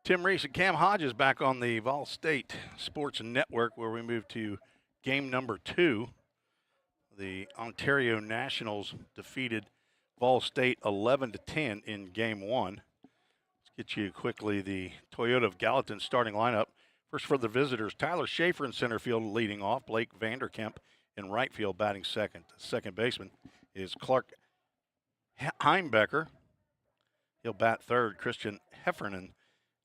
Tim Reese and Cam Hodges back on the Vol State Sports Network, where we move to game number 2. The Ontario Nationals defeated Vol State 11-10 in game 1. Let's get you quickly the Toyota of Gallatin starting lineup. First for the visitors, Tyler Schaefer in center field leading off. Blake Vanderkemp in right field batting second. Second baseman is Clark Heimbecker. He'll bat third. Christian Heffernan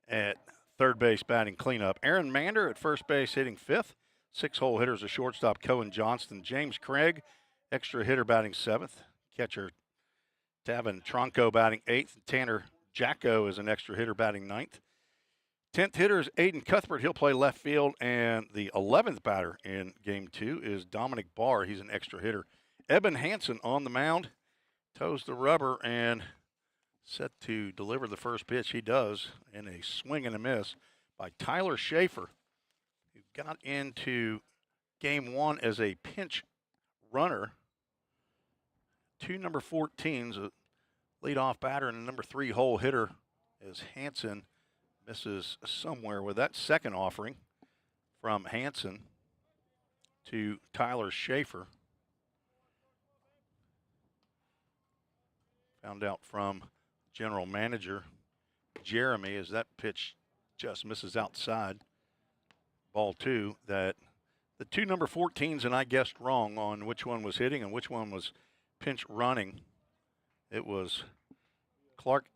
at third base batting cleanup. Aaron Mander at first base hitting fifth. 6-hole hitters a shortstop, Cohen Johnston. James Craig, extra hitter batting seventh. Catcher Tavin Tronco batting eighth. Tanner Jacko is an extra hitter batting ninth. 10th hitter is Aiden Cuthbert. He'll play left field. And the 11th batter in game 2 is Dominic Barr. He's an extra hitter. Eben Hansen on the mound. Toes the rubber and set to deliver the first pitch. He does in a swing and a miss by Tyler Schaefer, who got into game 1 as a pinch runner. 2 number 14s, a leadoff batter, and a number 3-hole hitter as Hansen misses somewhere with that second offering from Hansen to Tyler Schaefer. Found out from general manager Jeremy as that pitch just misses outside. Ball 2, that the 2 number 14s, and I guessed wrong on which one was hitting and which one was pinch running. It was Clark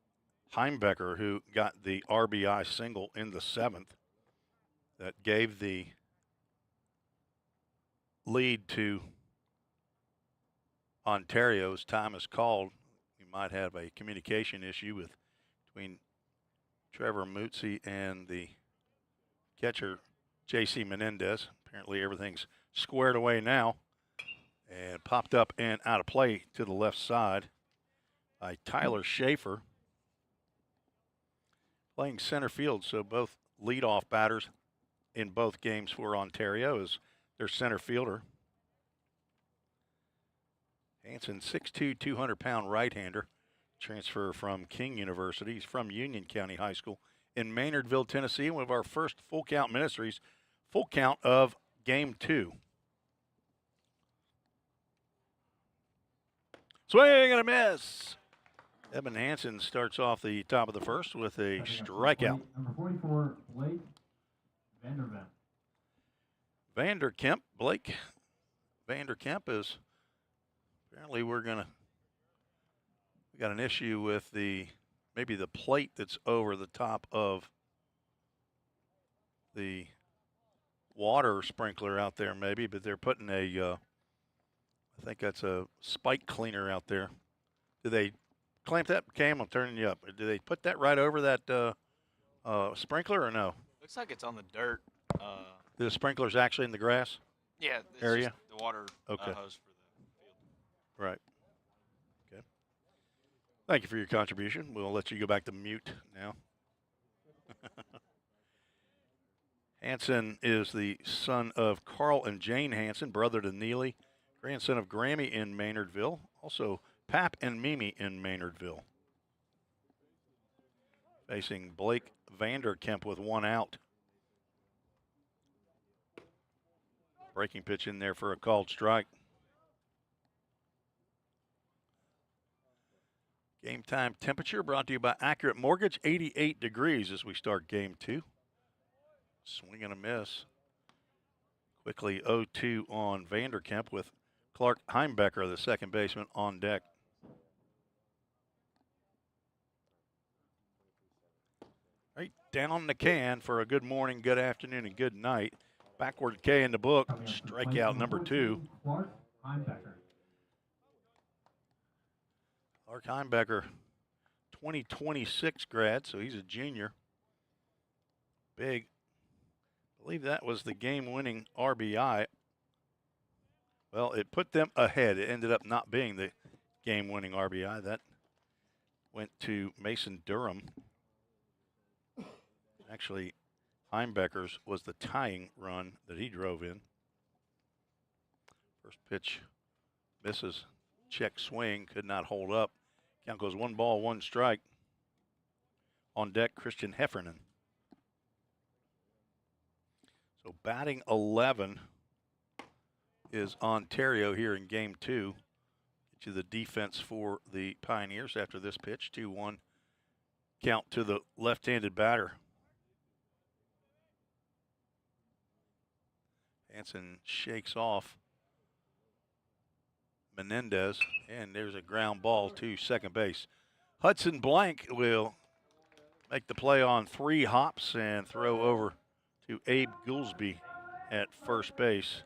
Heimbecker who got the RBI single in the 7th that gave the lead to Ontario's time is called. We might have a communication issue between Trevor Mutzi and the catcher J.C. Menendez. Apparently everything's squared away now and popped up and out of play to the left side by Tyler Schaefer. Playing center field, so both leadoff batters in both games for Ontario is their center fielder. Hansen, 6'2", 200-pound right-hander, transfer from King University. He's from Union County High School in Maynardville, Tennessee. One of our first full count ministries, full count of game 2. Swing and a miss. Eben Hansen starts off the top of the first with a strikeout. Number 44, Blake Vanderkemp. Blake Vanderkemp is apparently we got an issue with maybe the plate that's over the top of the water sprinkler out there maybe, but they're putting I think that's a spike cleaner out there. Do they clamp that? Cam, I'm turning you up. Do they put that right over that sprinkler or no? Looks like it's on the dirt. The sprinkler's actually in the grass? Yeah, it's area? just the water Okay. hose for the field. Right. Okay. Thank you for your contribution. We'll let you go back to mute now. Hansen is the son of Carl and Jane Hansen, brother to Neely, grandson of Grammy in Maynardville, also Pap and Mimi in Maynardville. Facing Blake Vanderkemp with 1 out. Breaking pitch in there for a called strike. Game time temperature brought to you by Accurate Mortgage, 88 degrees as we start game 2. Swing and a miss. Quickly 0-2 on Vanderkemp with Clark Heimbecker, the second baseman, on deck. Right down the can for a good morning, good afternoon, and good night. Backward K in the book, strikeout number 2. Clark Heimbecker. Clark Heimbecker, 2026 grad, so he's a junior. Big. I believe that was the game-winning RBI. Well, it put them ahead. It ended up not being the game-winning RBI. That went to Mason Durham. Actually, Heimbecker's was the tying run that he drove in. First pitch misses. Check swing, could not hold up. Count goes 1 ball, 1 strike. On deck, Christian Heffernan. So batting 11 is Ontario here in game 2. Get you the defense for the Pioneers after this pitch. 2-1 count to the left-handed batter. Hansen shakes off Menendez, and there's a ground ball to second base. Hudson Blank will make the play on 3 hops and throw over to Abe Goolsby at first base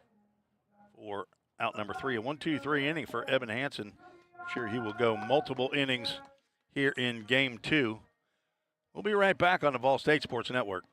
for out number 3. A 1-2-3 inning for Evan Hansen. I'm sure he will go multiple innings here in game 2. We'll be right back on the Vol State Sports Network.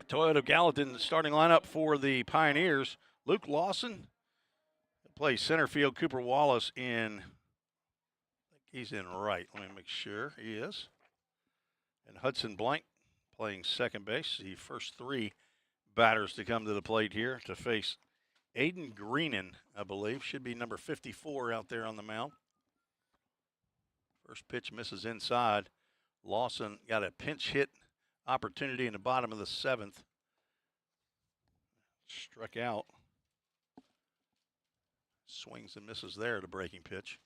Toyota Gallatin starting lineup for the Pioneers. Luke Lawson plays center field. Cooper Wallace in, I think he's in right. Let me make sure he is. And Hudson Blank playing second base. The first 3 batters to come to the plate here to face Aiden Greenan, I believe. Should be number 54 out there on the mound. First pitch misses inside. Lawson got a pinch hit opportunity in the bottom of the 7th. Struck out. Swings and misses there, the breaking pitch.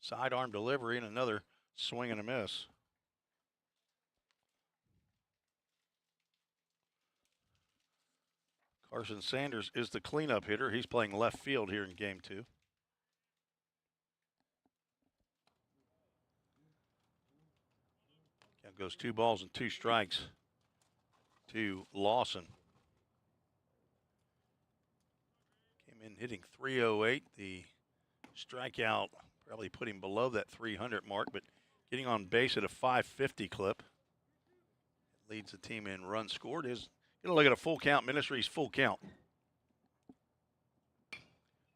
Sidearm delivery and another swing and a miss. Carson Sanders is the cleanup hitter. He's playing left field here in game 2. Count goes 2 balls and 2 strikes to Lawson. Came in hitting .308. The strikeout probably put him below that 300 mark, but getting on base at a .550 clip. Leads the team in runs scored. Is going to look at a full count. Ministries full count.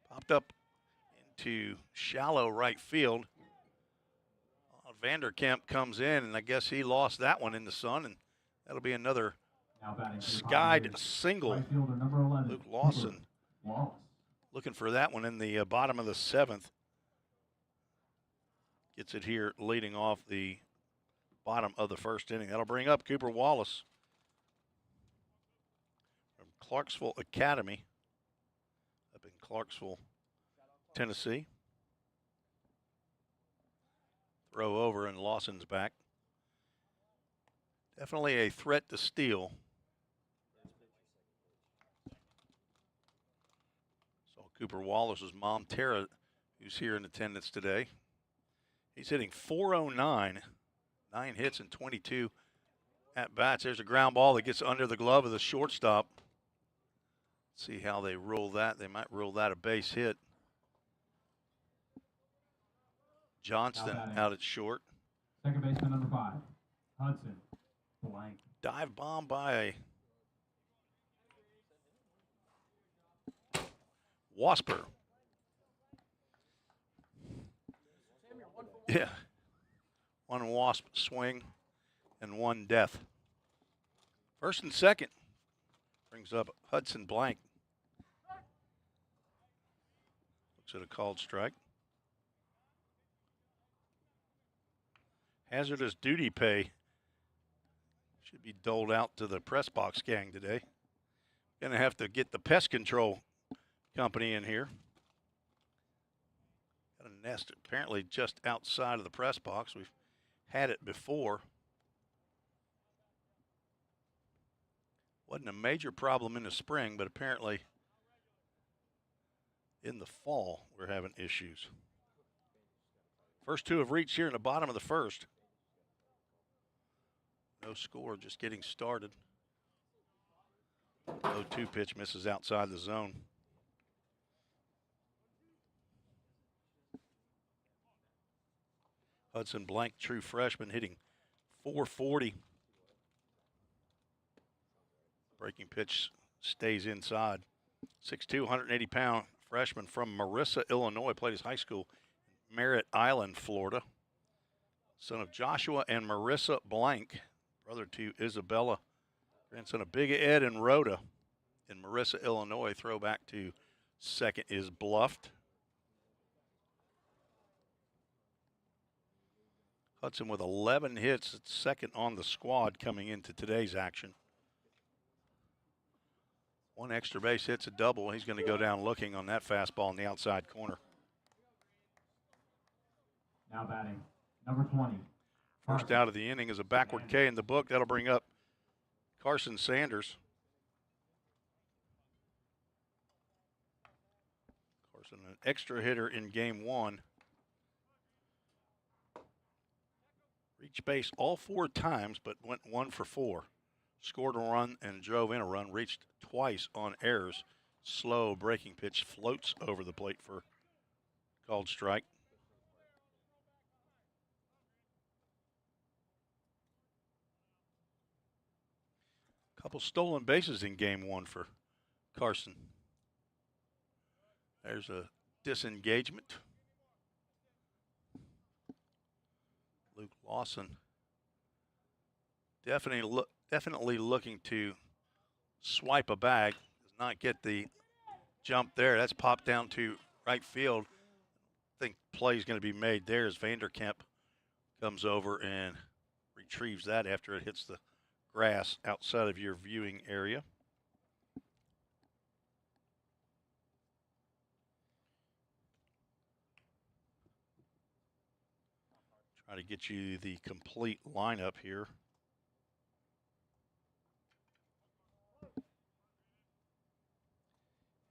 Popped up into shallow right field. Vanderkamp comes in, and I guess he lost that one in the sun, and that'll be another skied single. Right fielder number 11, Luke Lawson Wallace. looking for that one in the bottom of the 7th. Gets it here leading off the bottom of the first inning. That'll bring up Cooper Wallace from Clarksville Academy up in Clarksville, Tennessee. Throw over and Lawson's back. Definitely a threat to steal. Saw Cooper Wallace's mom, Tara, who's here in attendance today. He's hitting .409, 9 hits and 22 at-bats. There's a ground ball that gets under the glove of the shortstop. Let's see how they rule that. They might rule that a base hit. Johnston out at short. Second baseman number 5, Hudson Blank. Dive bomb by Wasper. Yeah. 1 Wasp swing and 1 death. First and second. Brings up Hudson Blank. Looks at a called strike. Hazardous duty pay should be doled out to the press box gang today. Gonna have to get the pest control company in here. Got a nest apparently just outside of the press box. We've had it before. Wasn't a major problem in the spring, but apparently in the fall we're having issues. First two have reached here in the bottom of the first. No score, just getting started. 0-2 pitch misses outside the zone. Hudson Blank, true freshman, hitting .440. Breaking pitch stays inside. 6'2", 180-pound freshman from Marissa, Illinois. Played his high school in Merritt Island, Florida. Son of Joshua and Marissa Blank. Brother to Isabella. Grandson of Big Ed and Rhoda in Marissa, Illinois. Throwback to second is bluffed. Hudson with 11 hits, second on the squad coming into today's action. One extra base hit's a double. He's going to go down looking on that fastball in the outside corner. Now batting, number 20. First out of the inning is a backward K in the book. That'll bring up Carson Sanders. Carson, an extra hitter in game one. Reached base all 4 times, but went 1 for 4. Scored a run and drove in a run. Reached twice on errors. Slow breaking pitch floats over the plate for called strike. Couple stolen bases in game one for Carson. There's a disengagement. Luke Lawson definitely looking to swipe a bag. Does not get the jump there. That's popped down to right field. I think play is going to be made there as Vanderkemp comes over and retrieves that after it hits the grass outside of your viewing area. Try to get you the complete lineup here.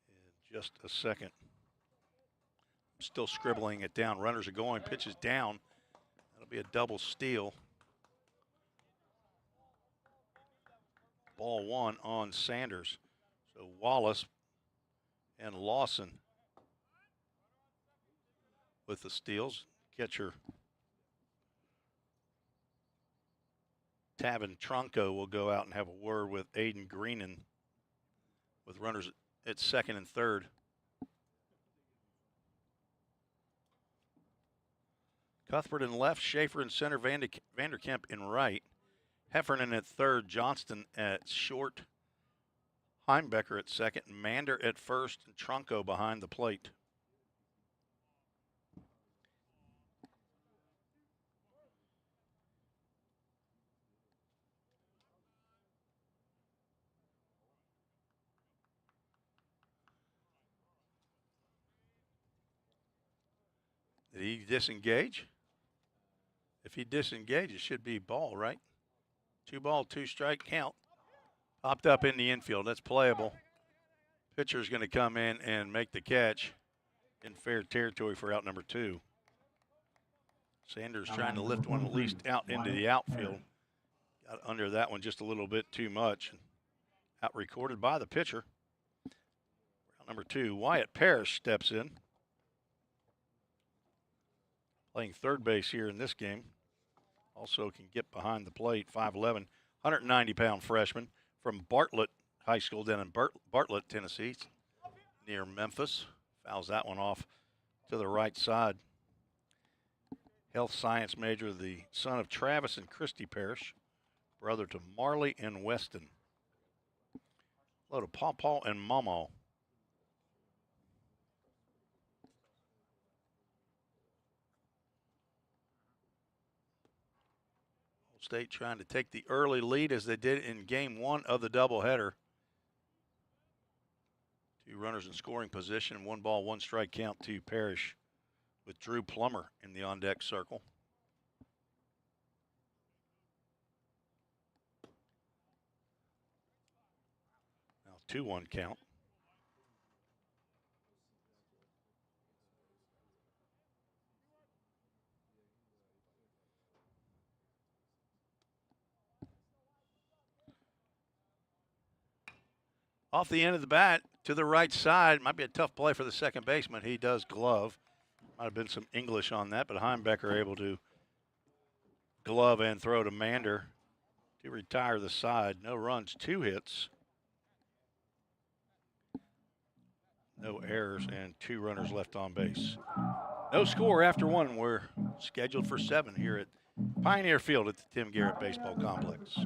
In just a second. I'm still scribbling it down. Runners are going, pitches down. That'll be a double steal. Ball one on Sanders. So Wallace and Lawson with the steals. Catcher Tavin Tronco will go out and have a word with Aiden Greenan with runners at second and third. Cuthbert in left, Schaefer in center, Vanderkemp in right. Heffernan at third, Johnston at short, Heimbecker at second, Mander at first, and Tronco behind the plate. Did he disengage? If he disengages, it should be ball, right? 2-ball, 2-strike count. Popped up in the infield. That's playable. Pitcher's going to come in and make the catch in fair territory for out number 2. Sanders trying to lift one at least out into the outfield. Got under that one just a little bit too much. Out recorded by the pitcher. Out number 2, Wyatt Parrish steps in. Playing third base here in this game. Also can get behind the plate, 5'11", 190-pound freshman from Bartlett High School down in Bartlett, Tennessee, near Memphis. Fouls that one off to the right side. Health science major, the son of Travis and Christy Parrish, brother to Marley and Weston. Hello to Pawpaw and Mamaw. State trying to take the early lead as they did in game one of the doubleheader. 2 runners in scoring position, 1-ball, 1-strike count to Parrish with Drew Plummer in the on-deck circle. 2-1 count. Off the end of the bat to the right side. Might be a tough play for the second baseman. He does glove. Might have been some English on that, but Heimbecker able to glove and throw to Mander to retire the side. No runs, 2 hits. No errors and 2 runners left on base. No score after 1. We're scheduled for 7 here at Pioneer Field at the Tim Garrett Baseball Complex.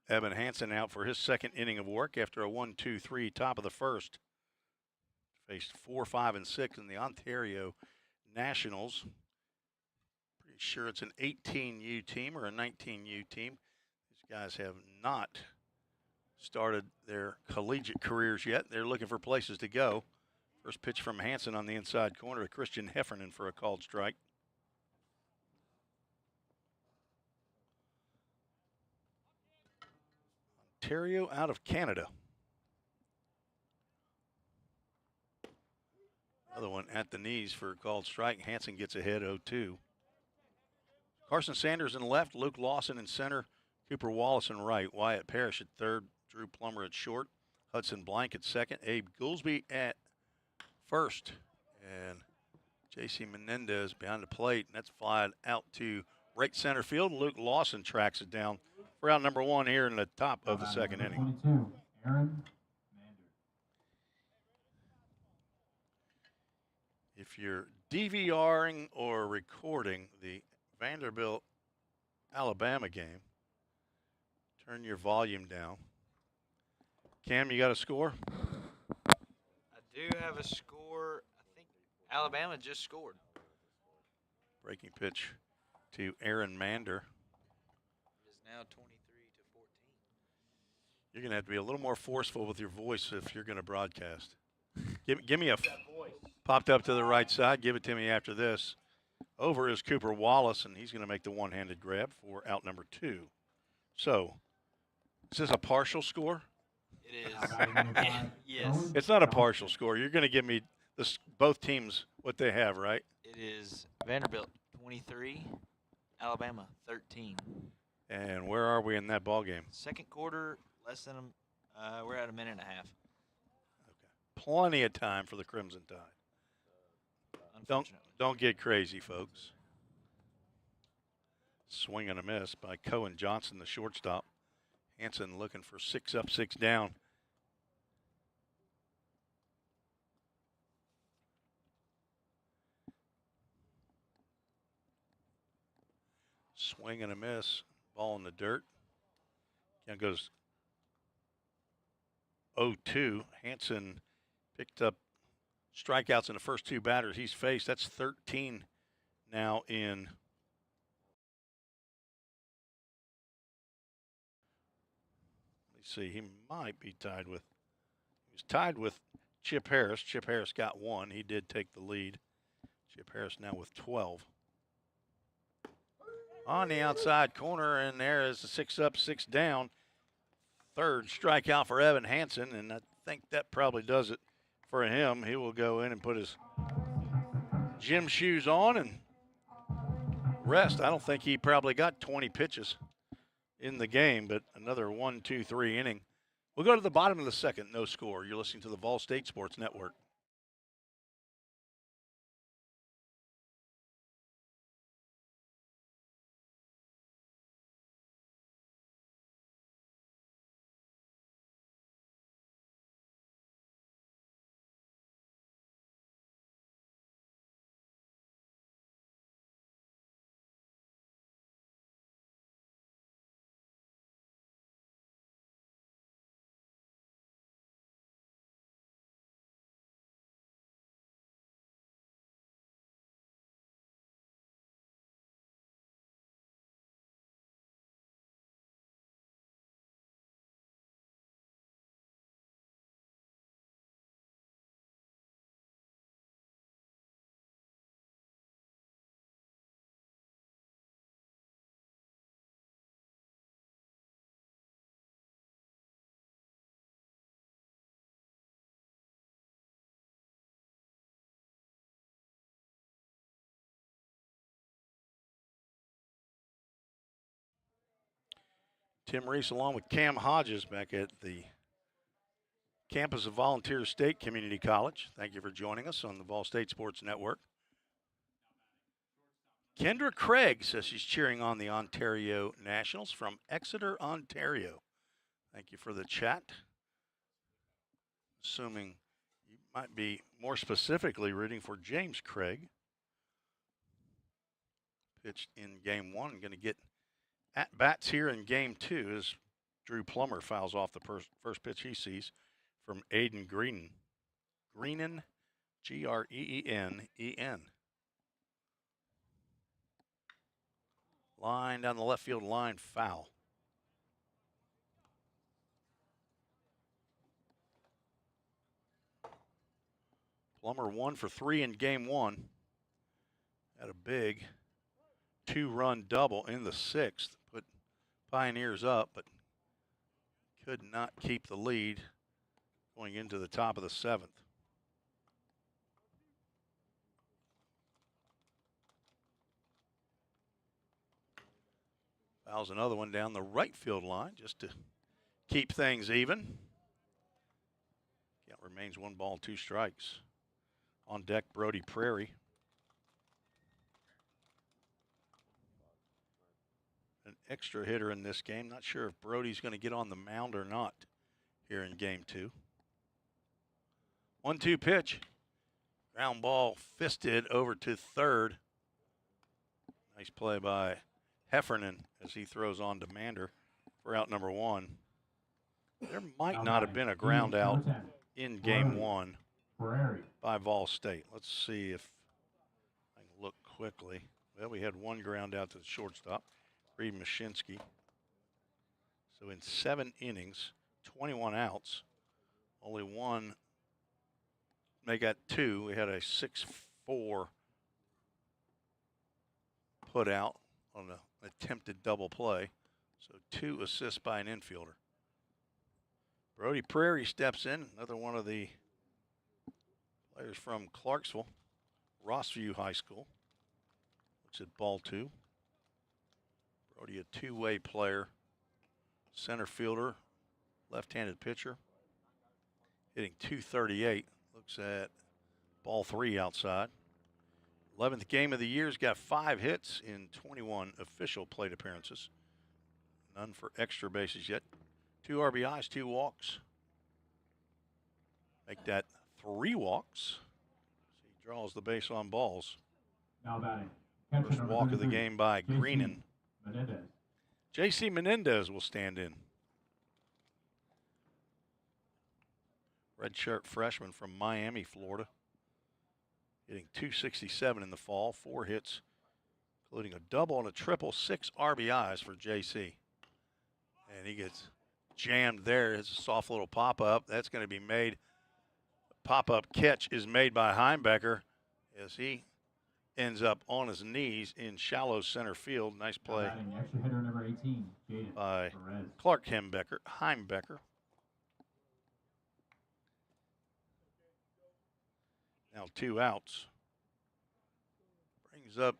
Evan Hansen out for his second inning of work after a 1-2-3 top of the first. Faced 4, 5, and 6 in the Ontario Nationals. Pretty sure it's an 18U team or a 19U team. These guys have not started their collegiate careers yet. They're looking for places to go. First pitch from Hansen on the inside corner to Christian Heffernan for a called strike. Ontario out of Canada. Another one at the knees for a called strike. Hansen gets ahead 0-2. Carson Sanders in left, Luke Lawson in center, Cooper Wallace in right, Wyatt Parrish at third, Drew Plummer at short, Hudson Blank at second, Abe Goolsby at first, and J.C. Menendez behind the plate, and that's flying out to right center field. Luke Lawson tracks it down for out number 1 here in the top of the second inning. 22, Aaron Mander. If you're DVRing or recording the Vanderbilt Alabama game, turn your volume down. Cam, you got a score? I do have a score. I think Alabama just scored. Breaking pitch to Aaron Mander. It is now 23-14. You're going to have to be a little more forceful with your voice if you're going to broadcast. Give me a popped up to the right side. Give it to me after this. Over is Cooper Wallace, and he's going to make the one-handed grab for out number 2. So, is this a partial score? It is. Yes. It's not a partial score. You're going to give me both teams what they have, right? It is Vanderbilt 23, Alabama 13. And where are we in that ball game? Second quarter, we're at a minute and a half. Plenty of time for the Crimson Tide. Unfortunately. Don't get crazy, folks. Swing and a miss by Cohen Johnson, the shortstop. Hansen looking for 6 up, 6 down. Swing and a miss. Ball in the dirt. Again goes 0-2. Hansen picked up strikeouts in the first 2 batters he's faced. That's 13 now in see, he might be tied with, he was tied with Chip Harris. Chip Harris got 1. He did take the lead. Chip Harris now with 12. On the outside corner, and there is a 6 up, 6 down. Third strikeout for Evan Hansen, and I think that probably does it for him. He will go in and put his gym shoes on and rest. I don't think he probably got 20 pitches in the game, but another 1, 2, 3 inning. We'll go to the bottom of the second, no score. You're listening to the Vol State Sports Network. Tim Reese along with Cam Hodges back at the campus of Volunteer State Community College. Thank you for joining us on the Vol State Sports Network. Kendra Craig says she's cheering on the Ontario Nationals from Exeter, Ontario. Thank you for the chat. Assuming you might be more specifically rooting for James Craig. Pitched in game one, going to get at-bats here in game two as Drew Plummer fouls off the first pitch he sees from Aiden Greenan. Greenan, Green-E-N. Line down the left field line, foul. Plummer 1 for 3 in game one. Had a big 2-run double in the sixth. Put Pioneers up, but could not keep the lead going into the top of the seventh. Fouls another one down the right field line just to keep things even. Count remains 1 ball, 2 strikes. On deck, Brody Prairie. An extra hitter in this game. Not sure if Brody's going to get on the mound or not here in game two. 1-2 pitch. Ground ball fisted over to third. Nice play by Heffernan as he throws on Demander for out number 1. There might not have been a ground out in game one by Vol State. Let's see if I can look quickly. Well, we had 1 ground out to the shortstop, Reed Mashinsky. So in 7 innings, 21 outs, only 1. They got 2. We had a 6-4 put out on an attempted double play. So 2 assists by an infielder. Brody Prairie steps in, another one of the players from Clarksville, Rossview High School. Looks at ball 2. Brody, a 2-way player, center fielder, left-handed pitcher, hitting .238. Looks at ball 3 outside. 11th game of the year. Has got 5 hits in 21 official plate appearances. None for extra bases yet. 2 RBIs, 2 walks. Make that 3 walks. He draws the base on balls. Now batting. First walk of the game by Greenan. J.C. Menendez will stand in. Redshirt freshman from Miami, Florida. Hitting .267 in the fall. 4 hits, including a double and a triple. 6 RBIs for J.C. And he gets jammed there. It's a soft little pop-up. That's going to be made. Pop-up catch is made by Heimbecker as he ends up on his knees in shallow center field. Nice Now play batting extra hitter number 18, Jaden by Perez. Clark Heimbecker. Now 2 outs. Brings up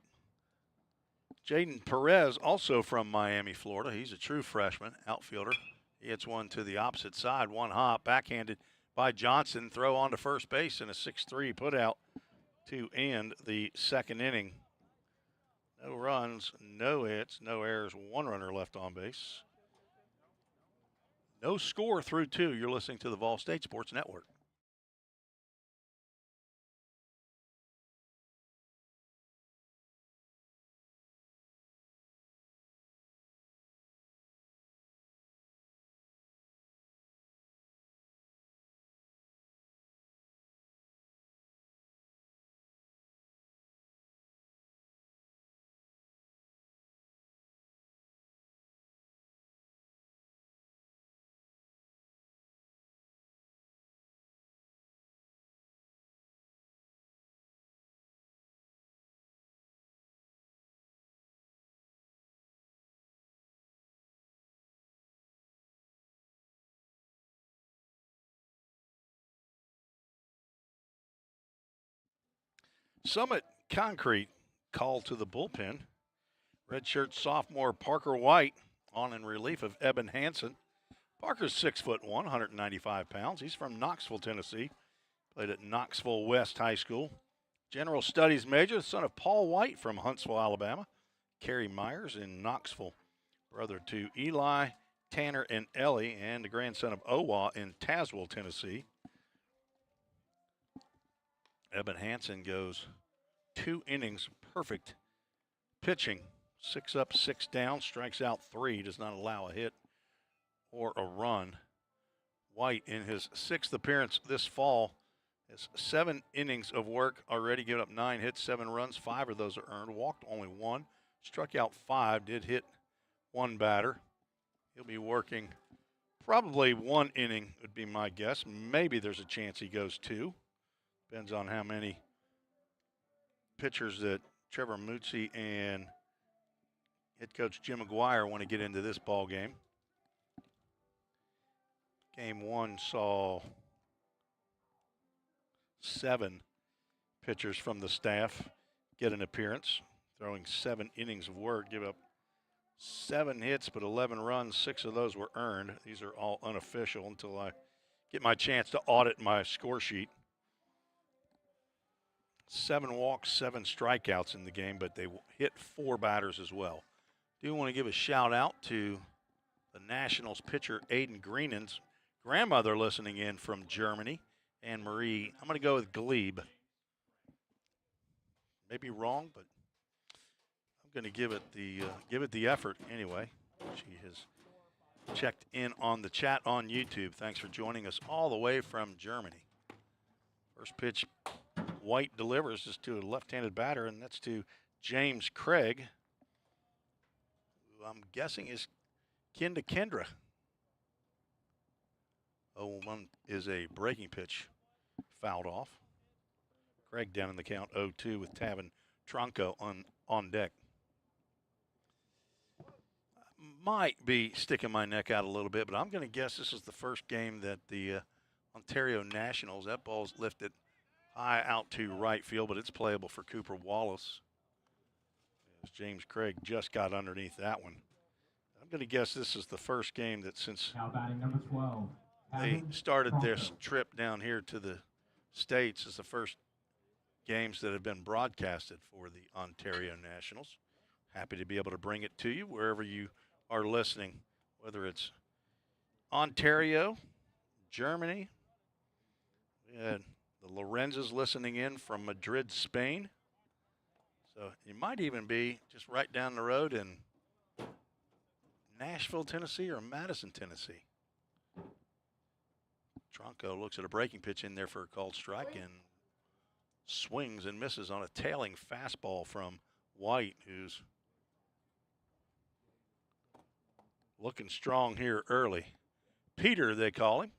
Jaden Perez, also from Miami, Florida. He's a true freshman outfielder. He hits one to the opposite side, one hop, backhanded by Johnson. Throw on to first base and a 6-3 putout to end the second inning. No runs, no hits, no errors, 1 runner left on base. No score through 2. You're listening to the Vol State Sports Network. Summit Concrete called to the bullpen. Redshirt sophomore Parker White on in relief of Eben Hansen. Parker's 6'1", 195 pounds. He's from Knoxville, Tennessee. Played at Knoxville West High School. General Studies major, son of Paul White from Huntsville, Alabama. Kerry Myers in Knoxville. Brother to Eli, Tanner, and Ellie, and the grandson of Owa in Tazewell, Tennessee. Eben Hansen goes 2 innings, perfect pitching. 6 up, 6 down, strikes out 3, does not allow a hit or a run. White, in his 6th appearance this fall, has 7 innings of work already, given up 9 hits, 7 runs. 5 of those are earned. Walked only 1, struck out 5, did hit 1 batter. He'll be working probably 1 inning would be my guess. Maybe there's a chance he goes 2. Depends on how many pitchers that Trevor Mutzi and head coach Jim McGuire want to get into this ball game. Game 1 saw 7 pitchers from the staff get an appearance, throwing 7 innings of work, give up 7 hits but 11 runs. 6 of those were earned. These are all unofficial until I get my chance to audit my score sheet. 7 walks, 7 strikeouts in the game, but they hit 4 batters as well. Do want to give a shout out to the Nationals pitcher Aiden Greenen's grandmother listening in from Germany, Anne Marie. I'm going to go with Glebe. Maybe wrong, but I'm going to give it the effort anyway. She has checked in on the chat on YouTube. Thanks for joining us all the way from Germany. First pitch, White delivers is to a left-handed batter, and that's to James Craig, who I'm guessing is kin to Kendra. 0-1 is a breaking pitch, fouled off. Craig down in the count, 0-2 with Tavin Tronco on deck. Might be sticking my neck out a little bit, but I'm going to guess this is the first game that the Ontario Nationals, that ball's lifted high out to right field, but it's playable for Cooper Wallace. As James Craig just got underneath that one. I'm going to guess this is the first game that since Now batting number 12. they started this Tronco. trip down here to the States, is the first games that have been broadcasted for the Ontario Nationals. Happy to be able to bring it to you wherever you are listening, whether it's Ontario, Germany. We had the Lorenzas listening in from Madrid, Spain. So you might even be just right down the road in Nashville, Tennessee, or Madison, Tennessee. Tronco looks at a breaking pitch in there for a called strike and swings and misses on a tailing fastball from White, who's looking strong here early. Peter, they call him,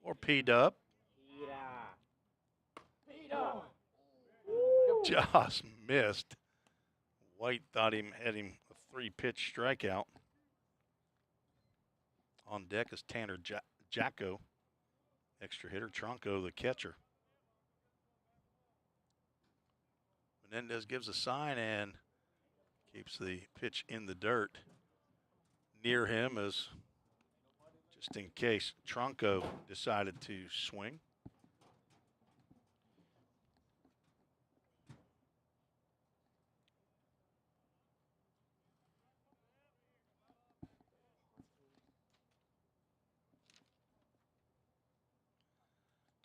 or P-Dub. Just missed. White thought had him a 3-pitch strikeout. On deck is Tanner Jacko, extra hitter. Tronco, the catcher. Menendez gives a sign and keeps the pitch in the dirt. Near him is, just in case, Tronco decided to swing.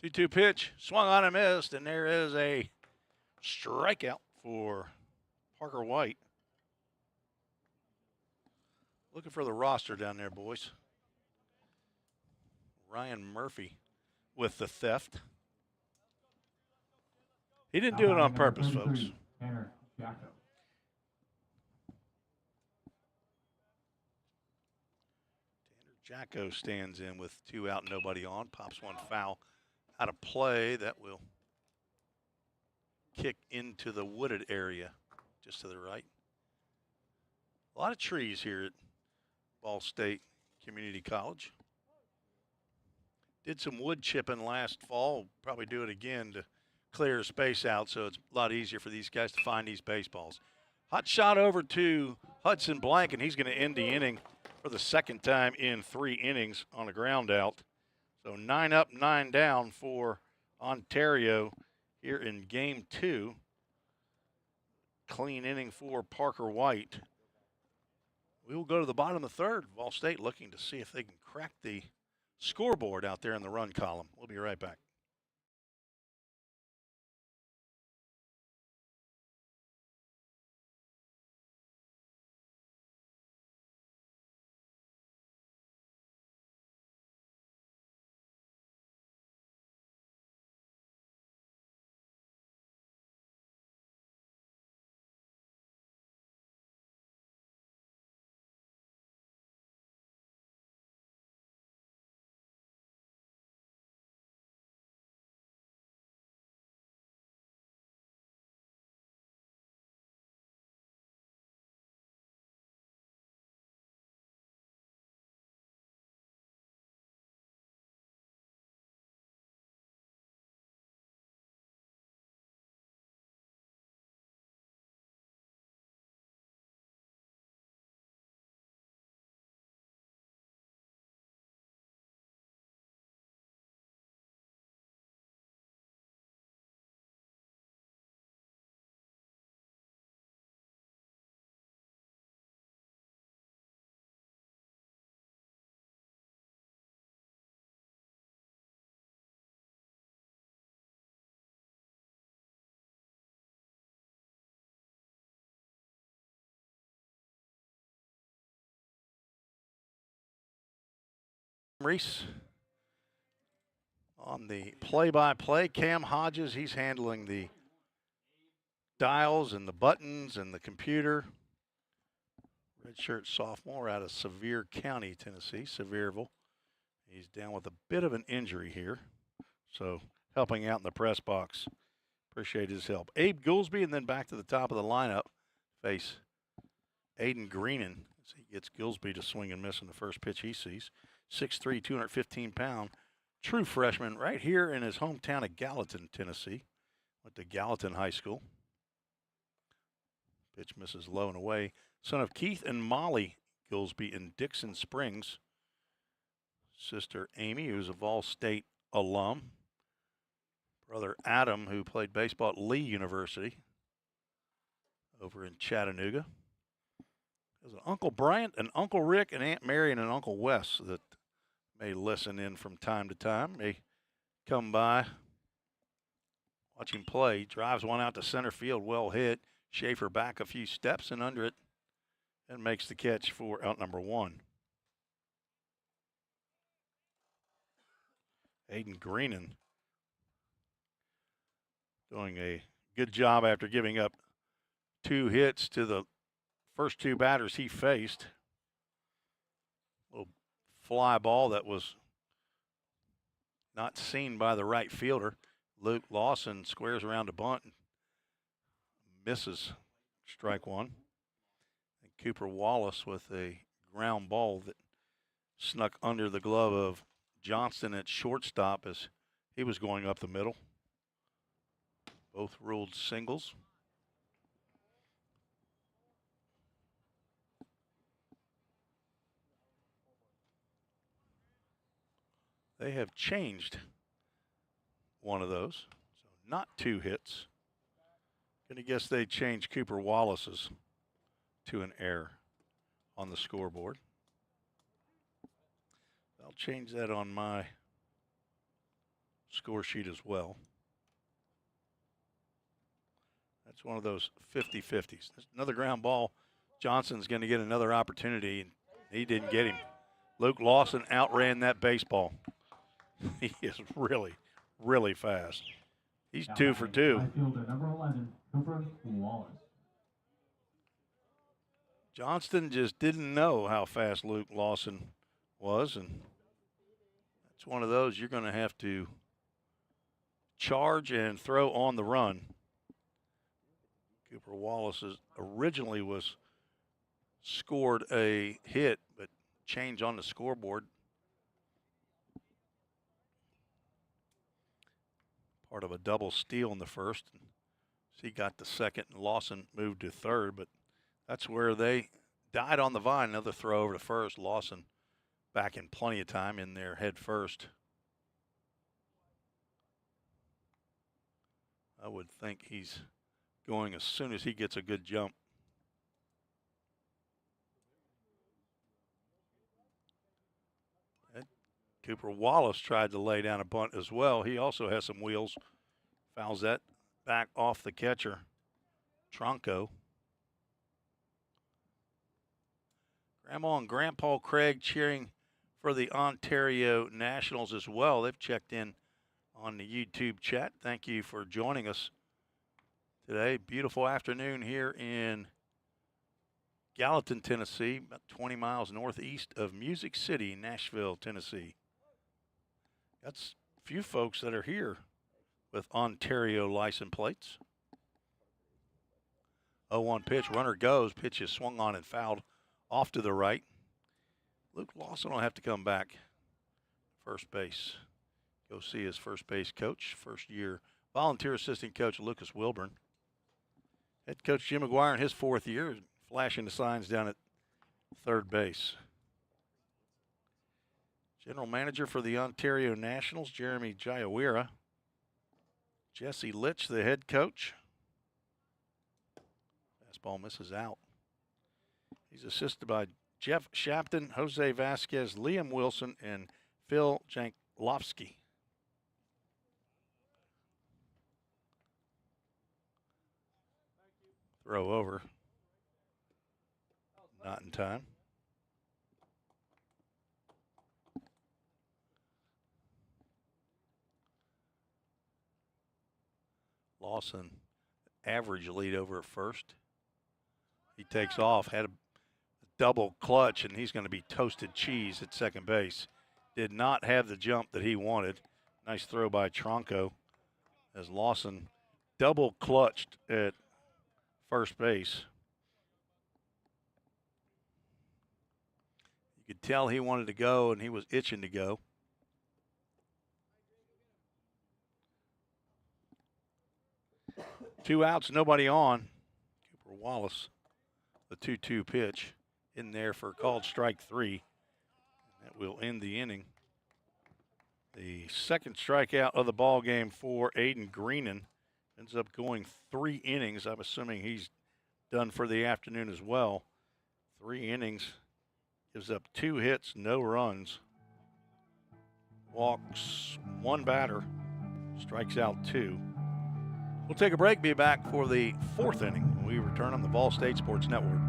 Two-two pitch, swung on and missed, and there is a strikeout for Parker White. Looking for the roster down there, boys. Ryan Murphy with the theft. He didn't do it on purpose, folks. Tanner Jacko. Tanner Jacko stands in with 2 out, nobody on. Pops one foul out of play. That will kick into the wooded area just to the right. A lot of trees here at Ball State Community College. Did some wood chipping last fall. Probably do it again to clear space out so it's a lot easier for these guys to find these baseballs. Hot shot over to Hudson Blank, and he's going to end the inning for the second time in 3 innings on a ground out. So 9 up, 9 down for Ontario here in game 2. Clean inning for Parker White. We will go to the bottom of the third. Ball State looking to see if they can crack the scoreboard out there in the run column. We'll be right back. Reese on the play-by-play. Cam Hodges, he's handling the dials and the buttons and the computer. Redshirt sophomore out of Sevier County, Tennessee, Sevierville. He's down with a bit of an injury here, so helping out in the press box. Appreciate his help. Abe Goolsby, and then back to the top of the lineup, face Aiden Greenan as he gets Goolsby to swing and miss in the first pitch he sees. 6'3", 215-pound, true freshman right here in his hometown of Gallatin, Tennessee. Went to Gallatin High School. Pitch misses low and away. Son of Keith and Molly Goolsby in Dixon Springs. Sister Amy, who's a Vol State alum. Brother Adam, who played baseball at Lee University over in Chattanooga. There's an Uncle Bryant, an Uncle Rick, and Aunt Mary, and an Uncle Wes that may listen in from time to time. May come by, watch him play. Drives one out to center field, well hit. Schaefer back a few steps and under it, and makes the catch for out number 1. Aiden Greenan doing a good job after giving up 2 hits to the first 2 batters he faced. Little fly ball that was not seen by the right fielder. Luke Lawson squares around a bunt. misses. Strike one. And Cooper Wallace with a ground ball that snuck under the glove of Johnston at shortstop as he was going up the middle. Both ruled singles. They have changed one of those, so not 2 hits. Gonna guess they changed Cooper Wallace's to an error on the scoreboard. I'll change that on my score sheet as well. That's one of those 50-50s. Another ground ball. Johnson's going to get another opportunity, and he didn't get him. Luke Lawson outran that baseball. He is really, really fast. He's 2 for 2. Right fielder number 11, Cooper Wallace. Johnston just didn't know how fast Luke Lawson was, and that's one of those you're going to have to charge and throw on the run. Cooper Wallace originally was scored a hit, but changed on the scoreboard. Part of a double steal in the first. So he got the second, and Lawson moved to third, but that's where they died on the vine. Another throw over to first. Lawson back in plenty of time in there head first. I would think he's going as soon as he gets a good jump. And Cooper Wallace tried to lay down a bunt as well. He also has some wheels. Fouls that back off the catcher, Tronco. Grandma and Grandpa Craig cheering for the Ontario Nationals as well. They've checked in on the YouTube chat. Thank you for joining us today. Beautiful afternoon here in Gallatin, Tennessee, about 20 miles northeast of Music City, Nashville, Tennessee. Got a few folks that are here with Ontario license plates. 0-1 pitch, runner goes. Pitch is swung on and fouled off to the right. Luke Lawson will have to come back first base. Go see his first base coach, first year volunteer assistant coach Lucas Wilburn. Head coach Jim McGuire in his 4th year, flashing the signs down at third base. General manager for the Ontario Nationals, Jeremy Jayawira. Jesse Litch, the head coach. Fastball misses out. He's assisted by Jeff Shapton, Jose Vasquez, Liam Wilson, and Phil Janklowski. Throw over. Not in time. Lawson, average lead over at first. He takes off, had a double clutch, and he's going to be toasted cheese at second base. Did not have the jump that he wanted. Nice throw by Tronco as Lawson double clutched at first base. You could tell he wanted to go, and he was itching to go. Two outs, nobody on. Cooper Wallace, the 2-2 pitch in there for called strike 3. That will end the inning. The second strikeout of the ball game for Aiden Greenan. Ends up going 3 innings. I'm assuming he's done for the afternoon as well. 3 innings. Gives up 2 hits, no runs. Walks 1 batter. Strikes out 2. We'll take a break, be back for the 4th inning when we return on the Ball State Sports Network.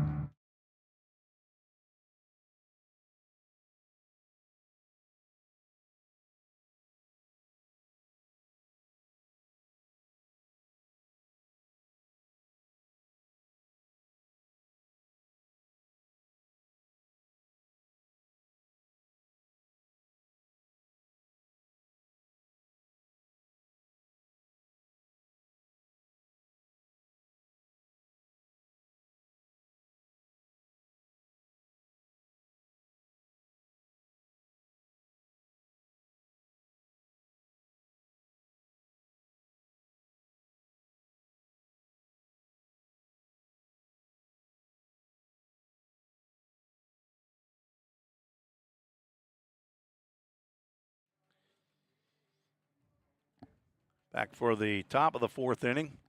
Back for the top of the fourth inning.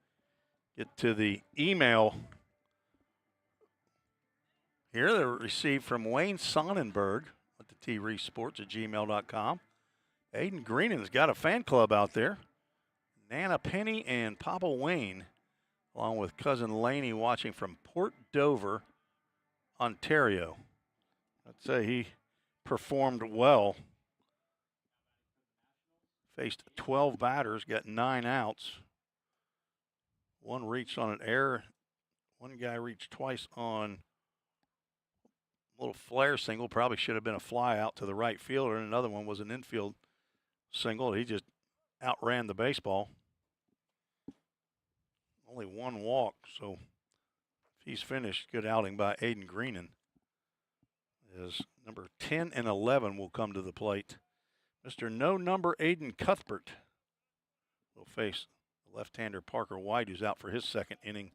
Get to the email here. They're received from Wayne Sonnenberg at the treesports@gmail.com. Aiden Greenan's got a fan club out there. Nana Penny and Papa Wayne, along with cousin Laney, watching from Port Dover, Ontario. I'd say he performed well. Faced 12 batters, got 9 outs. One reached on an error. One guy reached twice on a little flare single. Probably should have been a fly out to the right fielder. And another one was an infield single. He just outran the baseball. Only one walk, so if he's finished, good outing by Aiden Greenan. As number 10 and 11 will come to the plate. Mr. No Number Aiden Cuthbert will face the left-hander Parker White, who's out for his second inning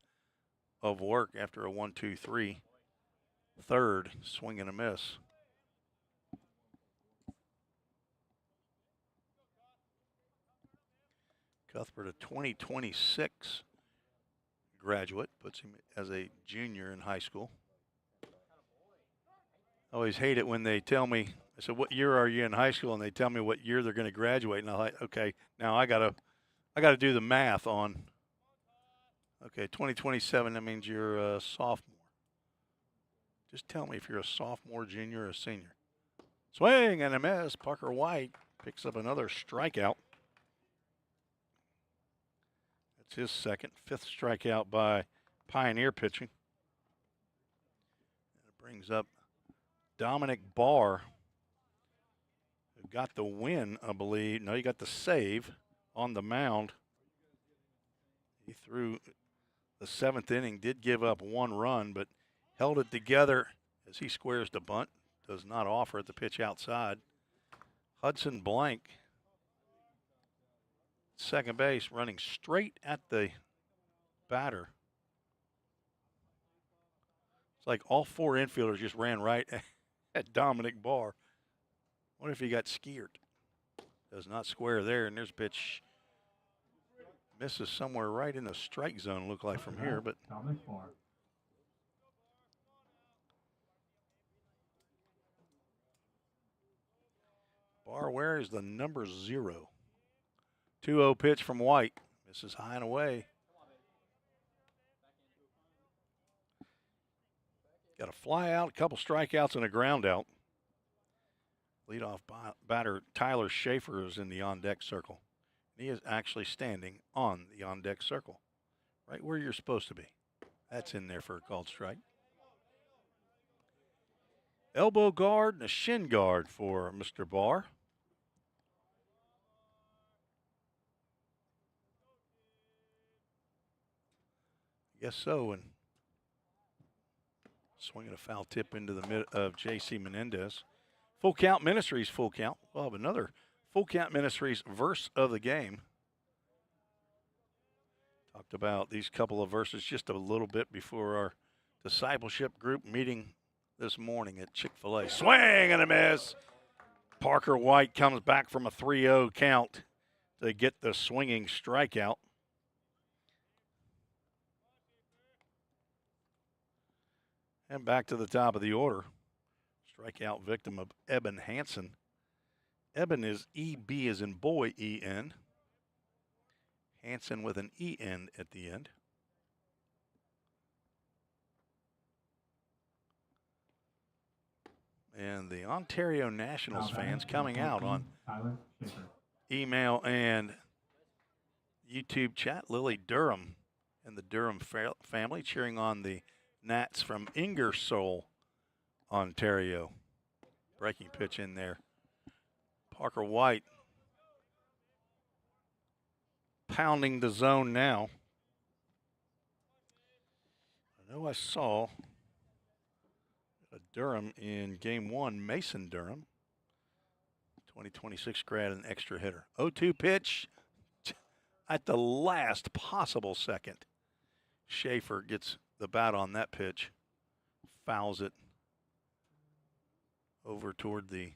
of work after a 1-2-3. Third, swing and a miss. Cuthbert, a 2026 graduate, puts him as a junior in high school. I always hate it when they tell me, I said, what year are you in high school? And they tell me what year they're going to graduate. And I'm like, okay, now I gotta do the math on, okay, 2027, that means you're a sophomore. Just tell me if you're a sophomore, junior, or a senior. Swing and a miss. Parker White picks up another strikeout. That's his second, 5th strikeout by Pioneer pitching. And it brings up Dominic Barr, who got the win, I believe. No, he got the save on the mound. He threw the 7th inning, did give up 1 run, but held it together as he squares the bunt. Does not offer at the pitch outside. Hudson Blank, second base, running straight at the batter. It's like all 4 infielders just ran right at Dominic Barr. What if he got scared? Does not square there, and there's a pitch. Misses somewhere right in the strike zone, look like from here, but Dominic Barr. Barr wears the number 0. 2-0 pitch from White. Misses high and away. Got a fly out, a couple strikeouts, and a ground out. Leadoff batter Tyler Schaefer is in the on-deck circle. He is actually standing on the on-deck circle, right where you're supposed to be. That's in there for a called strike. Elbow guard and a shin guard for Mr. Barr. I guess so. And swinging a foul tip into the mid of J.C. Menendez. Full Count Ministries, full count. We'll have another Full Count Ministries verse of the game. Talked about these couple of verses just a little bit before our discipleship group meeting this morning at Chick-fil-A. Swing and a miss. Parker White comes back from a 3-0 count to get the swinging strikeout. And back to the top of the order. Strikeout victim of Eben Hansen. Eben is E-B as in boy, E-N. Hansen with an E-N at the end. And the Ontario Nationals fans coming out on Tyler Schaefer. email and YouTube chat. Lily Durham and the Durham family cheering on the Nats from Ingersoll, Ontario. Breaking pitch in there. Parker White pounding the zone now. I know I saw a Durham in game 1, Mason Durham, 2026 grad and extra hitter. 0-2 pitch at the last possible second. Schaefer gets the bat on that pitch, fouls it over toward the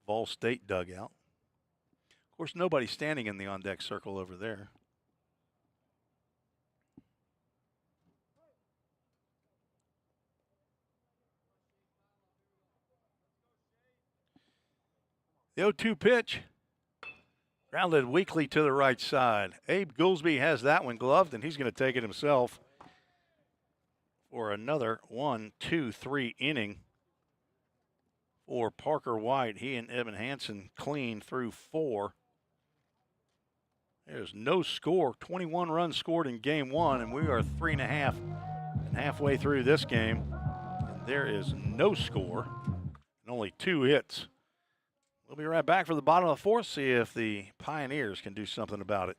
Vol State dugout. Of course, nobody's standing in the on-deck circle over there. The 0-2 pitch. Grounded weakly to the right side. Abe Goolsby has that one gloved, and he's going to take it himself for another 1, 2, 3 inning for Parker White. He and Evan Hansen clean through 4. There's no score. 21 runs scored in game 1, and we are 3.5 and halfway through this game. And there is no score and only 2 hits. We'll be right back for the bottom of the 4th, see if the Pioneers can do something about it.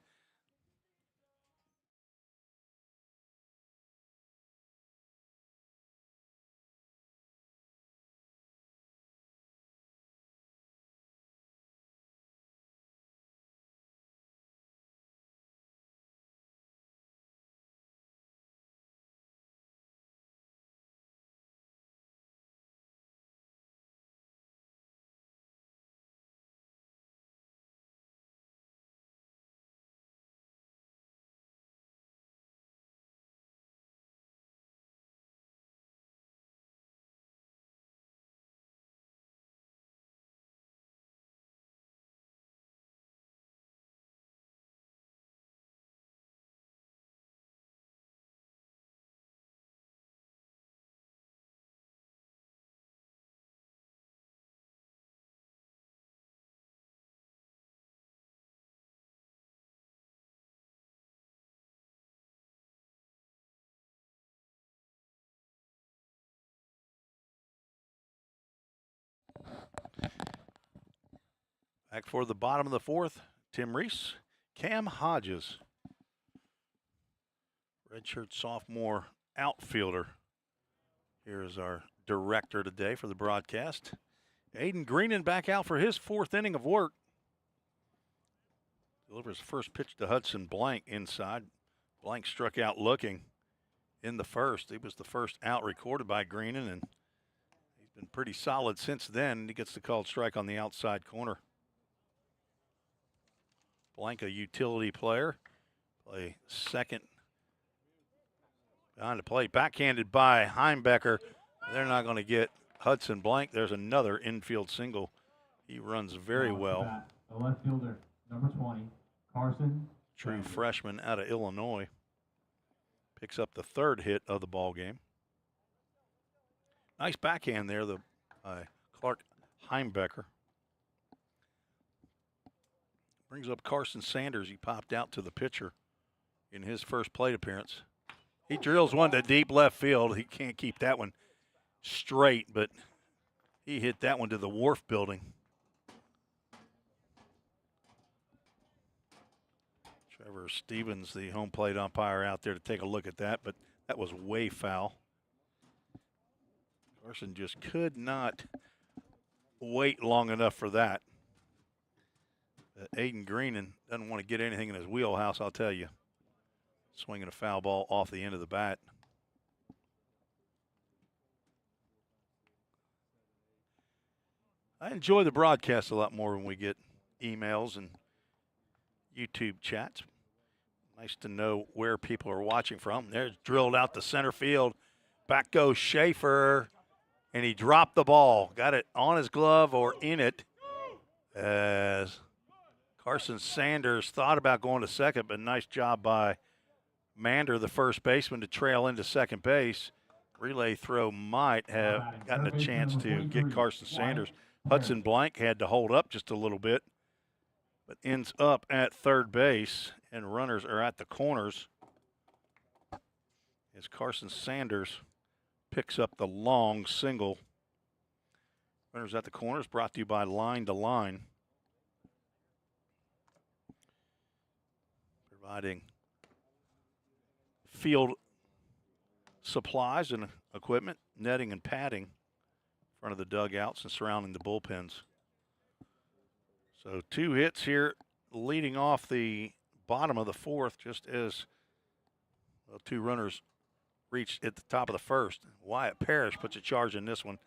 Back for the bottom of the 4th, Tim Reese, Cam Hodges. Redshirt sophomore outfielder. Here is our director today for the broadcast. Aiden Greenan back out for his 4th inning of work. Delivers first pitch to Hudson Blank inside. Blank struck out looking in the first. He was the first out recorded by Greenan, and he's been pretty solid since then. He gets the called strike on the outside corner. Blank, a utility player, play second behind the plate. Backhanded by Heimbecker. They're not going to get Hudson Blank. There's another infield single. He runs very well. The left fielder, number 20, Carson. True freshman out of Illinois. Picks up the 3rd hit of the ball game. Nice backhand there, the Clark Heimbecker. Brings up Carson Sanders. He popped out to the pitcher in his first plate appearance. He drills one to deep left field. He can't keep that one straight, but he hit that one to the Wharf building. Trevor Stevens, the home plate umpire, out there to take a look at that, but that was way foul. Carson just could not wait long enough for that. Aiden Greenan doesn't want to get anything in his wheelhouse, I'll tell you. Swinging a foul ball off the end of the bat. I enjoy the broadcast a lot more when we get emails and YouTube chats. Nice to know where people are watching from. There's drilled out to center field. Back goes Schaefer, and he dropped the ball. Got it on his glove or in it as Carson Sanders thought about going to second, but nice job by Mander, the first baseman, to trail into second base. Relay throw might have gotten a chance to get Carson Sanders. Hudson Blank had to hold up just a little bit, but ends up at third base, and runners are at the corners as Carson Sanders picks up the long single. Runners at the corners brought to you by Line to Line, providing field supplies and equipment, netting and padding in front of the dugouts and surrounding the bullpens. So 2 hits here leading off the bottom of the 4th, just as 2 runners reached at the top of the 1st. Wyatt Parrish puts a charge in this one.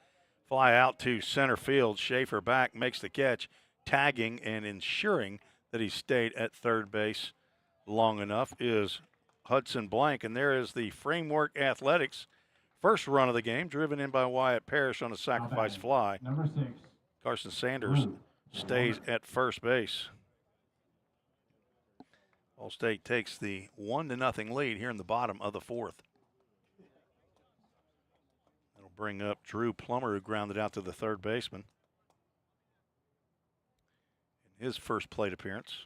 Fly out to center field. Schaefer back, makes the catch, tagging and ensuring that he stayed at third base long enough is Hudson Blank. And there is the Framework Athletics first run of the game, driven in by Wyatt Parrish on a sacrifice fly. Number 6. Carson Sanders Blue. stays at first base. Ball State takes the 1-0 lead here in the bottom of the fourth. That'll bring up Drew Plummer, who grounded out to the third baseman in his first plate appearance.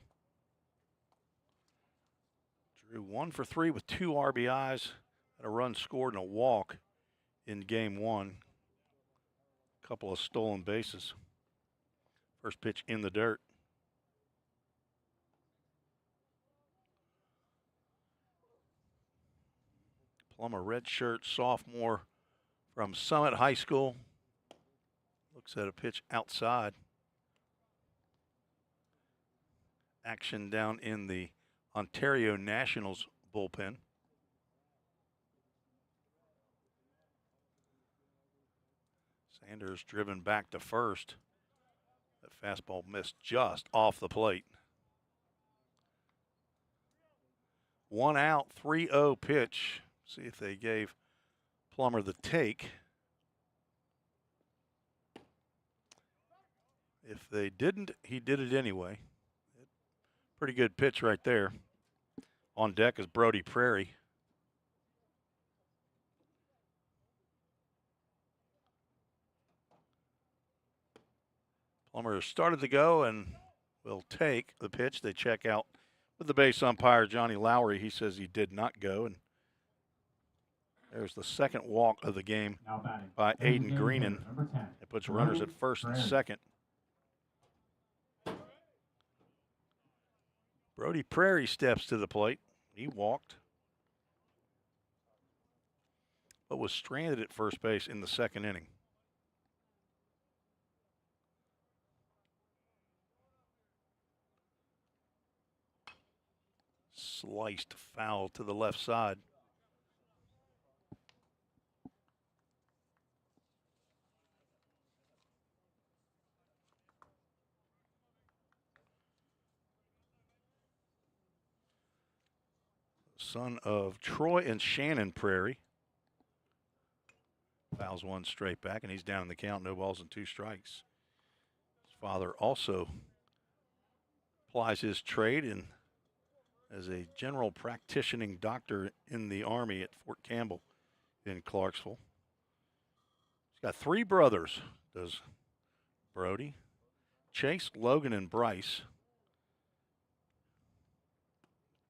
Drew 1 for 3 with 2 RBIs and a run scored and a walk in game 1. A couple of stolen bases. First pitch in the dirt. Plummer, redshirt sophomore from Summit High School. Looks at a pitch outside. Action down in the Ontario Nationals bullpen. Sanders driven back to first. That fastball missed just off the plate. 1 out, 3-0 pitch. See if they gave Plummer the take. If they didn't, he did it anyway. Pretty good pitch right there. On deck is Brody Prairie. Plummer started to go and will take the pitch. They check out with the base umpire, Johnny Lowry. He says he did not go. And there's the second walk of the game by Aiden Greenan. It puts runners at first and second. Brody Prairie steps to the plate. He walked, but was stranded at first base in the second inning. Sliced foul to the left side. Son of Troy and Shannon Prairie. Fouls one straight back, and he's down in the count. No balls and 2 strikes. His father also plies his trade and as a general practicing doctor in the Army at Fort Campbell in Clarksville. He's got 3 brothers, does Brody. Chase, Logan, and Bryce.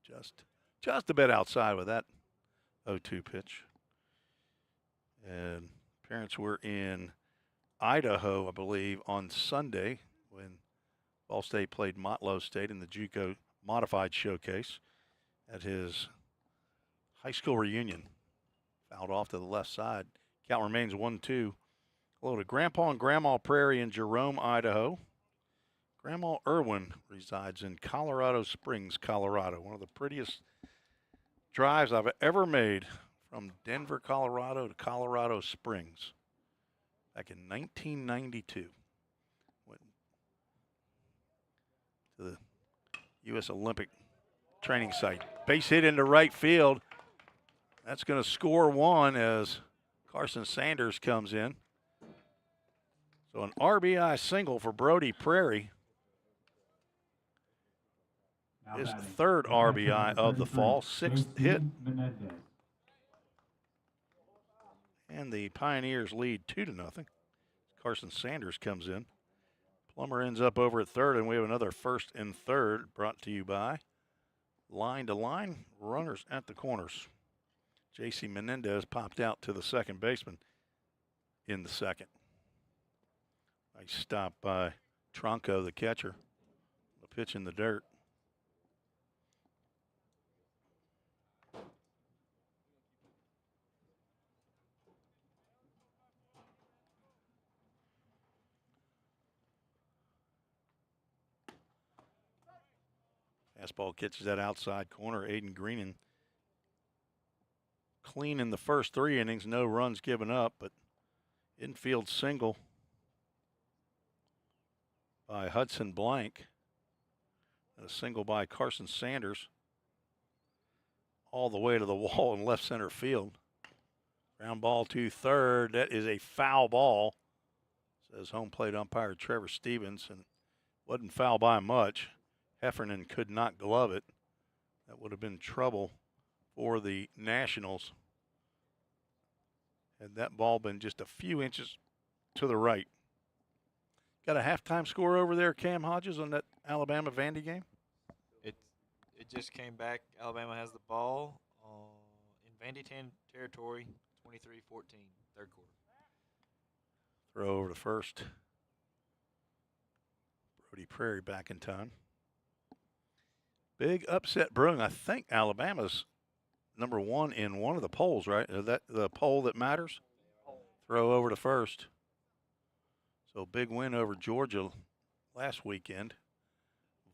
Just a bit outside with that 0-2 pitch. And parents were in Idaho, I believe, on Sunday when Ball State played Motlow State in the JUCO Modified Showcase at his high school reunion. Fouled off to the left side. Count remains 1-2. Hello to Grandpa and Grandma Prairie in Jerome, Idaho. Grandma Irwin resides in Colorado Springs, Colorado. One of the prettiest drives I've ever made from Denver, Colorado to Colorado Springs back in 1992. Went to the U.S. Olympic training site. Base hit into right field. That's going to score 1 as Carson Sanders comes in. So an RBI single for Brody Prairie. His 3rd RBI of the fall, 6th hit. And the Pioneers lead 2-0. Carson Sanders comes in. Plummer ends up over at third, and we have another first and third brought to you by Line to Line, runners at the corners. J.C. Menendez popped out to the second baseman in the second. Nice stop by Tronco, the catcher. The pitch in the dirt. Fastball catches that outside corner. Aiden Greenan clean in the first 3 innings. No runs given up, but infield single by Hudson Blank. A single by Carson Sanders all the way to the wall in left center field. Ground ball to third. That is a foul ball, says home plate umpire Trevor Stevens, and wasn't foul by much. Heffernan could not glove it. That would have been trouble for the Nationals had that ball been just a few inches to the right. Got a halftime score over there, Cam Hodges, on that Alabama-Vandy game? It just came back. Alabama has the ball in Vandy territory, 23-14, third quarter. Throw over to first. Brody Prairie back in time. Big upset brewing. I think Alabama's number one in one of the polls, right? Is that the poll that matters? Throw over to first. So big win over Georgia last weekend.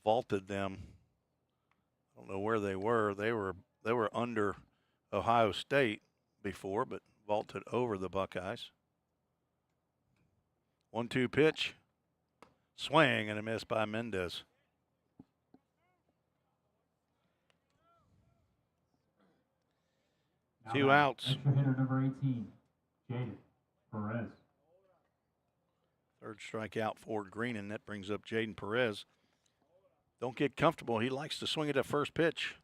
Vaulted them. I don't know where they were. They were under Ohio State before, but vaulted over the Buckeyes. 1-2 pitch. Swing and a miss by Mendez. Now Two batting, outs. Extra hitter number 18, Jaden Perez. Third strikeout for Greenan. That brings up Jaden Perez. Don't get comfortable. He likes to swing at that first pitch.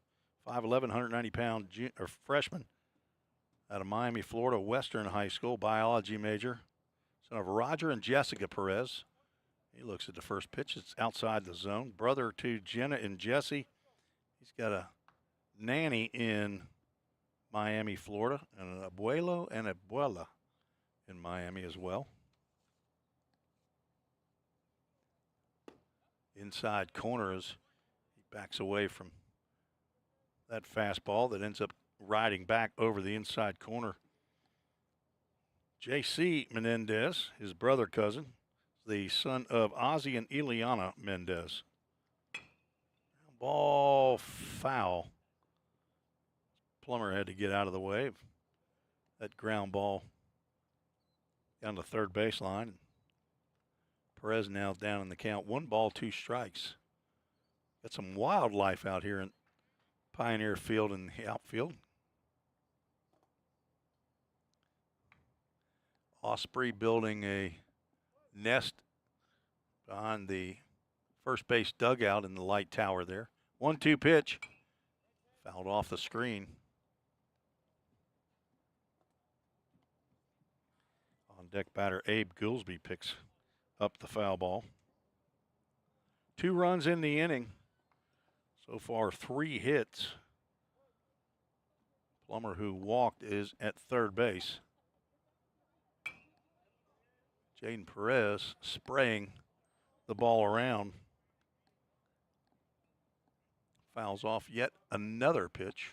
5'11", 190-pound freshman out of Miami, Florida, Western High School, biology major. Son of Roger and Jessica Perez. He looks at the first pitch. It's outside the zone. Brother to Jenna and Jesse. He's got a nanny in Miami, Florida, and an abuelo and abuela in Miami as well. Inside corner as he backs away from that fastball that ends up riding back over the inside corner. J.C. Menendez, his brother cousin, the son of Ozzie and Ileana Mendez. Ball foul. Plummer had to get out of the way of that ground ball down the third baseline. Perez now down in the count. 1 ball, 2 strikes. Got some wildlife out here in Pioneer Field and the outfield. Osprey building a nest behind the first base dugout in the light tower there. 1-2 pitch. Fouled off the screen. On deck batter Abe Goolsby picks up the foul ball. 2 runs in the inning. So far, 3 hits. Plummer, who walked, is at third base. Jaden Perez spraying the ball around. Fouls off yet another pitch.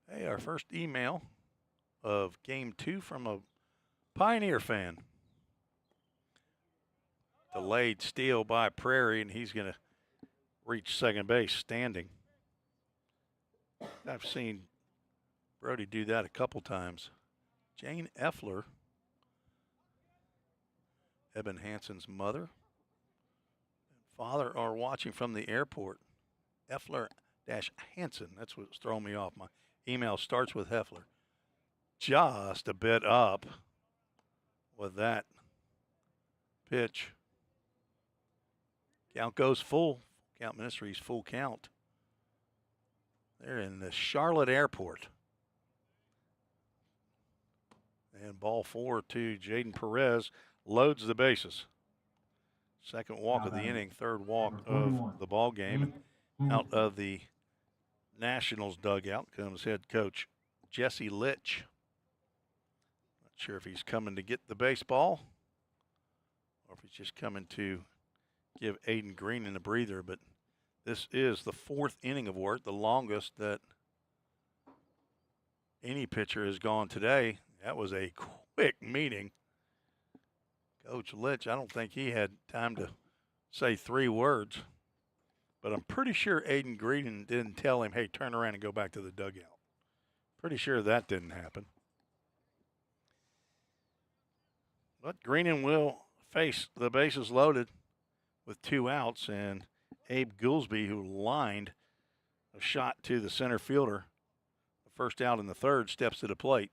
Hey, our first email of game 2 from a Pioneer fan. Delayed steal by Prairie, and he's going to reach second base standing. I've seen Brody do that a couple times. Jane Effler, Eben Hansen's mother and father, are watching from the airport. Effler-Hansen, that's what's throwing me off. My email starts with Heffler. Just a bit up with that pitch. Count goes full. Count Ministries full count. They're in the Charlotte airport. And ball 4 to Jaden Perez, loads the bases. Second walk of the inning, third walk of the ball game. And out of the Nationals dugout comes head coach Jesse Litch. Not sure if he's coming to get the baseball or if he's just coming to give Aiden Greenan a breather, but this is the 4th inning of work, the longest that any pitcher has gone today. That was a quick meeting. Coach Litch, I don't think he had time to say 3 words, but I'm pretty sure Aiden Greenan didn't tell him, hey, turn around and go back to the dugout. Pretty sure that didn't happen. But Greenan will face the bases loaded with 2 outs, and Abe Goolsby, who lined a shot to the center fielder, the first out in the third, steps to the plate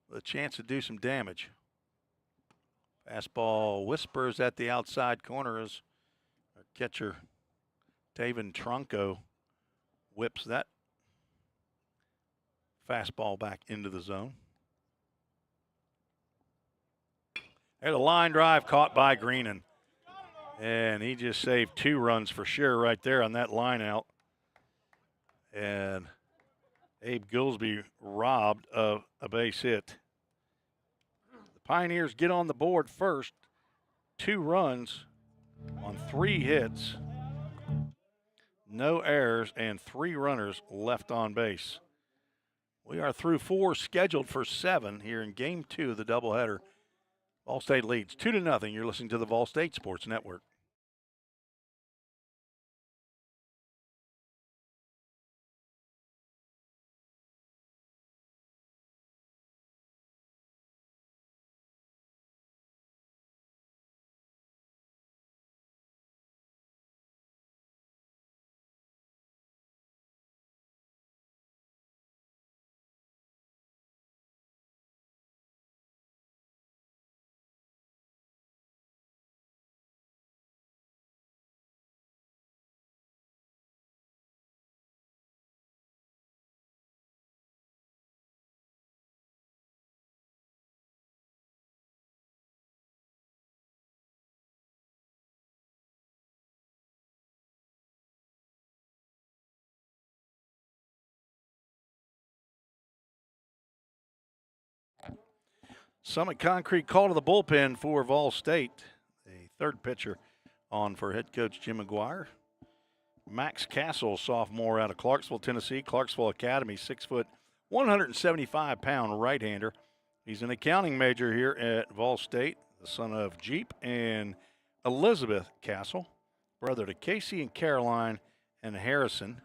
with a chance to do some damage. Fastball whispers at the outside corner as our catcher, Taven Tronco, whips that fastball back into the zone. There's a line drive caught by Greenan. And he just saved 2 runs for sure right there on that line out. And Abe Goolsby robbed of a base hit. The Pioneers get on the board first. 2 runs on 3 hits. No errors and 3 runners left on base. We are through 4, scheduled for 7 here in Game 2 of the doubleheader. Vol State leads 2-0. You're listening to the Vol State Sports Network. Summit Concrete call to the bullpen for Vol State. The third pitcher on for head coach Jim McGuire. Max Castle, sophomore out of Clarksville, Tennessee. Clarksville Academy, 6 foot, 175-pound right-hander. He's an accounting major here at Vol State, the son of Jeep and Elizabeth Castle, brother to Casey and Caroline and Harrison.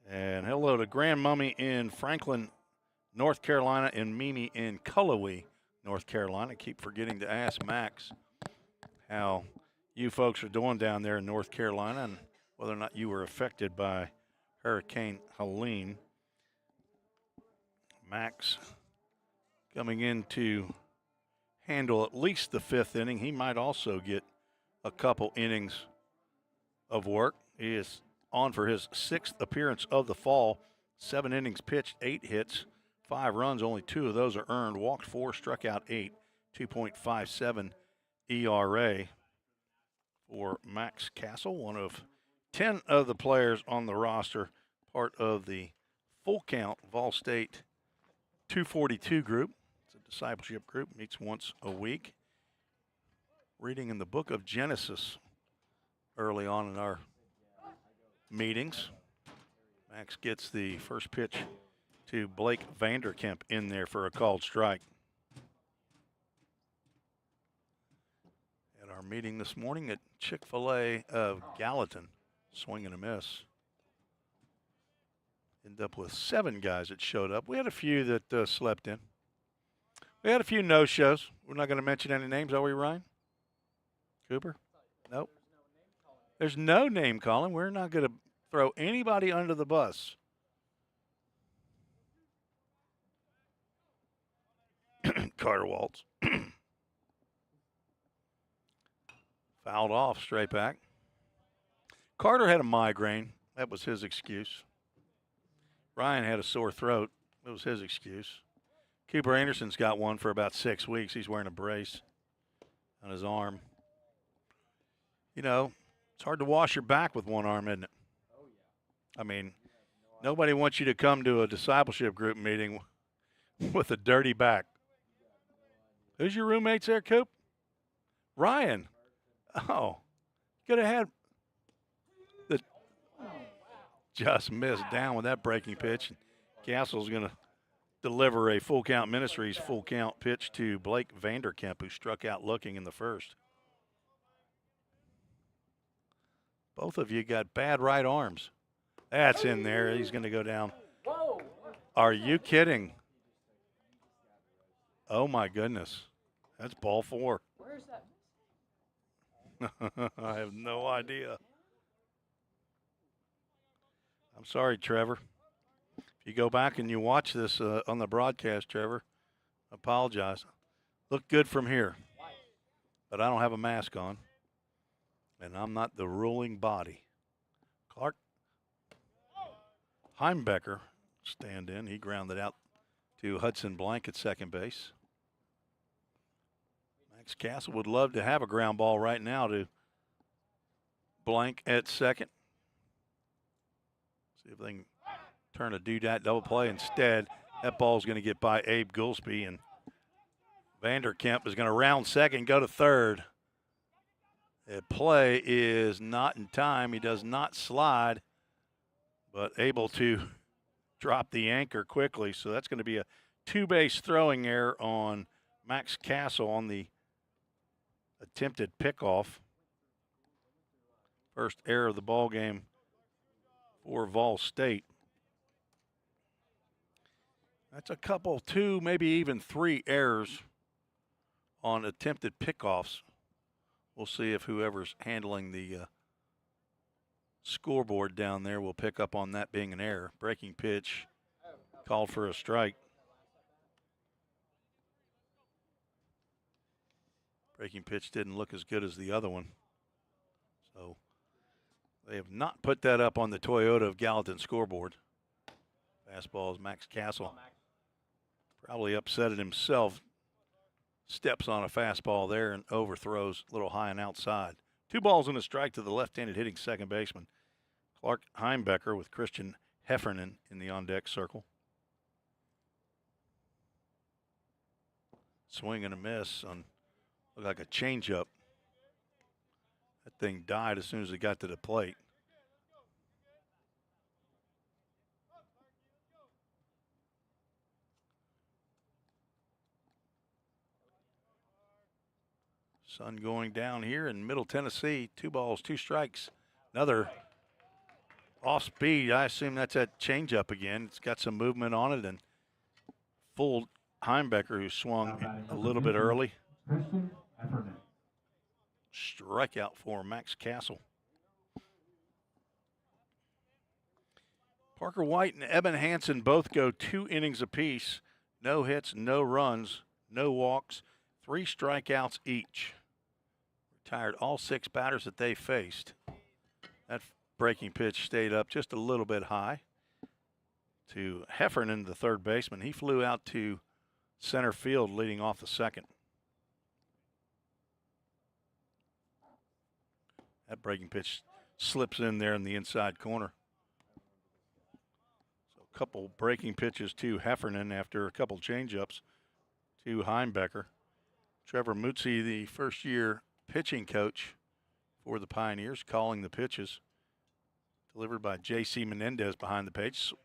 And hello to Grandmummy in Franklin, North Carolina, and Mimi in Cullowhee, North Carolina. Keep forgetting to ask Max how you folks are doing down there in North Carolina and whether or not you were affected by Hurricane Helene. Max coming in to handle at least the 5th inning. He might also get a couple innings of work. He is on for his 6th appearance of the fall. 7 innings pitched, 8 hits. 5 runs, only 2 of those are earned. Walked 4, struck out 8, 2.57 ERA for Max Castle, one of 10 of the players on the roster, part of the full count Vol State 242 group. It's a discipleship group, meets once a week. Reading in the book of Genesis early on in our meetings. Max gets the first pitch to Blake Vanderkemp in there for a called strike. At our meeting this morning at Chick-fil-A of Gallatin, swing and a miss. Ended up with 7 guys that showed up. We had a few that slept in. We had a few no-shows. We're not going to mention any names, are we, Ryan? Cooper? Nope. There's no name calling. We're not going to throw anybody under the bus. Carter Waltz. Fouled off, straight back. Carter had a migraine. That was his excuse. Ryan had a sore throat. It was his excuse. Cooper Anderson's got one for about 6 weeks. He's wearing a brace on his arm. You know, it's hard to wash your back with one arm, isn't it? I mean, nobody wants you to come to a discipleship group meeting with a dirty back. Who's your roommates there, Coop? Ryan. Oh, could have had the just missed down with that breaking pitch. Castle's going to deliver a full count Ministries full count pitch to Blake Vanderkemp, who struck out looking in the first. Both of you got bad right arms. That's in there. He's going to go down. Are you kidding? Oh, my goodness. That's ball 4. Where's that? I have no idea. I'm sorry, Trevor. If you go back and you watch this on the broadcast, Trevor, I apologize. Look good from here, but I don't have a mask on, and I'm not the ruling body. Clark Heimbecker stand in. He grounded out to Hudson Blank at second base. Max Castle would love to have a ground ball right now to Blank at second. See if they can turn a do-dat double play. Instead, that ball's going to get by Abe Goolsby, and Vanderkemp is going to round second, go to third. The play is not in time. He does not slide, but able to drop the anchor quickly. So that's going to be a two-base throwing error on Max Castle on the attempted pickoff. First error of the ball game for Vol State. That's a couple, 2, maybe even 3 errors on attempted pickoffs. We'll see if whoever's handling the scoreboard down there will pick up on that being an error. Breaking pitch, called for a strike. Breaking pitch didn't look as good as the other one. So they have not put that up on the Toyota of Gallatin scoreboard. Fastball is Max Castle. Probably upset it himself. Steps on a fastball there and overthrows a little high and outside. 2 balls and a strike to the left-handed hitting second baseman, Clark Heimbecker, with Christian Heffernan in the on-deck circle. Swing and a miss on, looked like a changeup. That thing died as soon as it got to the plate. Sun going down here in Middle Tennessee. 2 balls, 2 strikes. Another off speed. I assume that's that changeup again. It's got some movement on it, and full Heimbecker, who swung a little bit early. Christian Heffernan. Strikeout for Max Castle. Parker White and Eben Hansen both go 2 innings apiece. No hits, no runs, no walks, 3 strikeouts each. Retired all 6 batters that they faced. That breaking pitch stayed up just a little bit high to Heffernan, the third baseman. He flew out to center field leading off the second. That breaking pitch slips in there in the inside corner. So a couple breaking pitches to Heffernan after a couple changeups to Heimbecker. Trevor Mutzi, the first-year pitching coach for the Pioneers, calling the pitches. Delivered by J.C. Menendez behind the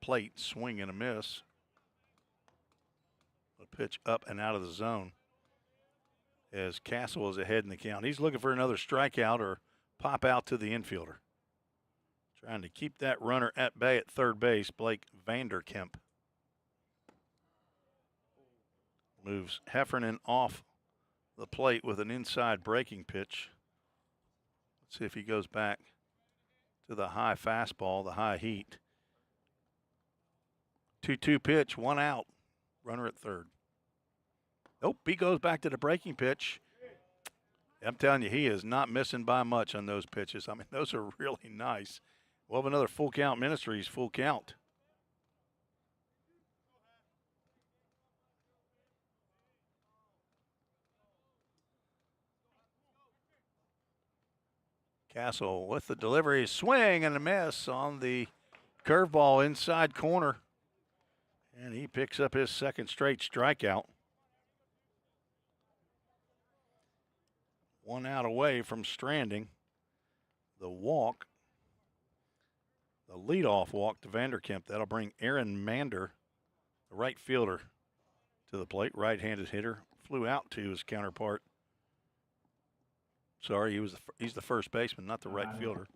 plate, swing and a miss. A pitch up and out of the zone as Castle is ahead in the count. He's looking for another strikeout or pop out to the infielder. Trying to keep that runner at bay at third base, Blake Vanderkemp. Moves Heffernan off the plate with an inside breaking pitch. Let's see if he goes back to the high fastball, the high heat. 2-2 pitch, 1 out. Runner at third. Nope, he goes back to the breaking pitch. I'm telling you, he is not missing by much on those pitches. I mean, those are really nice. We'll have another full count Ministries, full count. Castle with the delivery, swing and a miss on the curveball inside corner. And he picks up his second straight strikeout. 1 out away from stranding. The walk, the leadoff walk to Vanderkemp. That'll bring Aaron Mander, the right fielder, to the plate. Right-handed hitter. Flew out to his counterpart. Sorry, he's the first baseman, not the right fielder.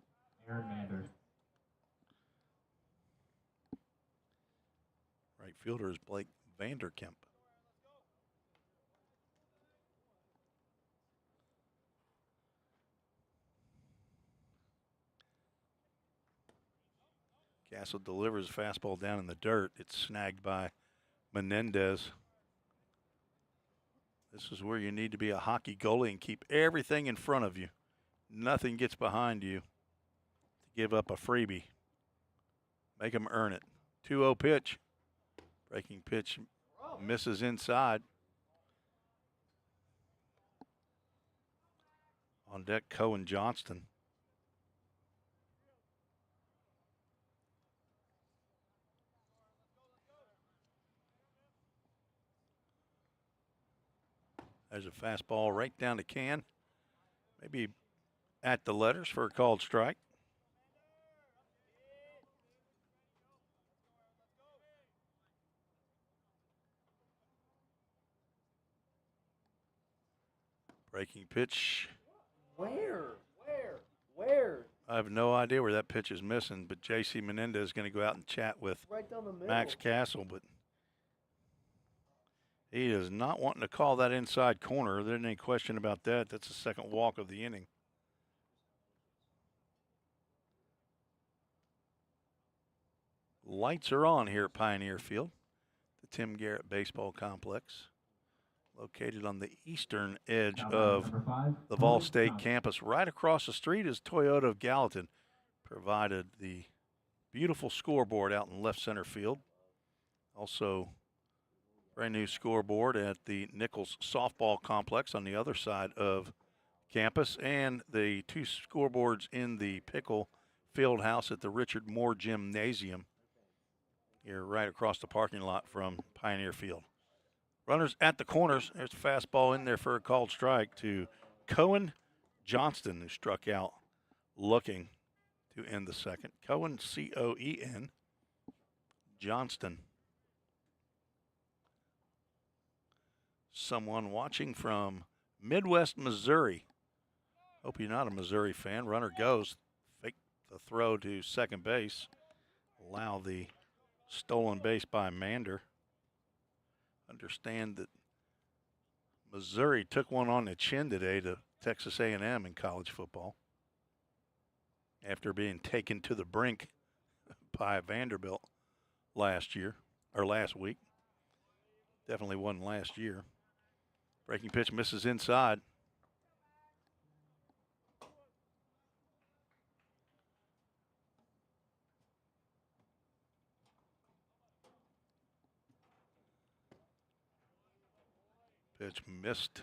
Aaron Mander. Right fielder is Blake Vanderkemp. Castle delivers a fastball down in the dirt. It's snagged by Menendez. This is where you need to be a hockey goalie and keep everything in front of you. Nothing gets behind you to give up a freebie. Make them earn it. 2-0 pitch. Breaking pitch misses inside. On deck, Cohen Johnston. There's a fastball right down the can. Maybe at the letters for a called strike. Breaking pitch. Where? I have no idea where that pitch is missing, but J.C. Menendez is going to go out and chat with Right down the middle. Max Castle, but he is not wanting to call that inside corner. There isn't any question about that. That's the second walk of the inning. Lights are on here at Pioneer Field, the Tim Garrett Baseball Complex, located on the eastern edge of Number 5, the Vol Cody State Johnson. campus. Right across the street is Toyota of Gallatin. Provided the beautiful scoreboard out in left center field. Also, brand new scoreboard at the Nichols Softball Complex on the other side of campus, and the 2 scoreboards in the Pickle Field House at the Richard Moore Gymnasium here right across the parking lot from Pioneer Field. Runners at the corners. There's a fastball in there for a called strike to Cohen Johnston, who struck out looking to end the second. Cohen, C-O-E-N, Johnston. Someone watching from Midwest Missouri. Hope you're not a Missouri fan. Runner goes. Fake the throw to second base. Allow the stolen base by Mander. Understand that Missouri took one on the chin today to Texas A&M in college football after being taken to the brink by Vanderbilt last week. Definitely wasn't last year. Breaking pitch misses inside. Pitch missed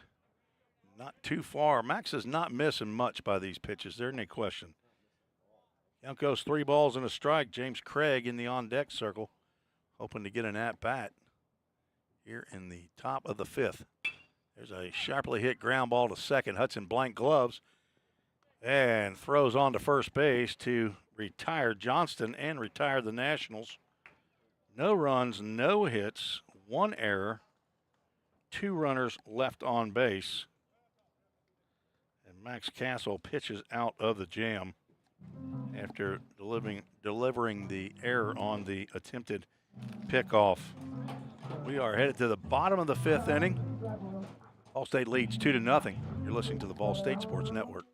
not too far. Max is not missing much by these pitches. There isn't any question. Count goes 3 balls and a strike. James Craig in the on-deck circle, hoping to get an at-bat here in the top of the 5th. There's a sharply hit ground ball to second. Hudson blank gloves and throws on to first base to retire Johnston and retire the Nationals. No runs, no hits, 1 error, 2 runners left on base. And Max Castle pitches out of the jam after delivering the error on the attempted pickoff. We are headed to the bottom of the 5th inning. Vol State leads 2-0. You're listening to the Vol State Sports Network.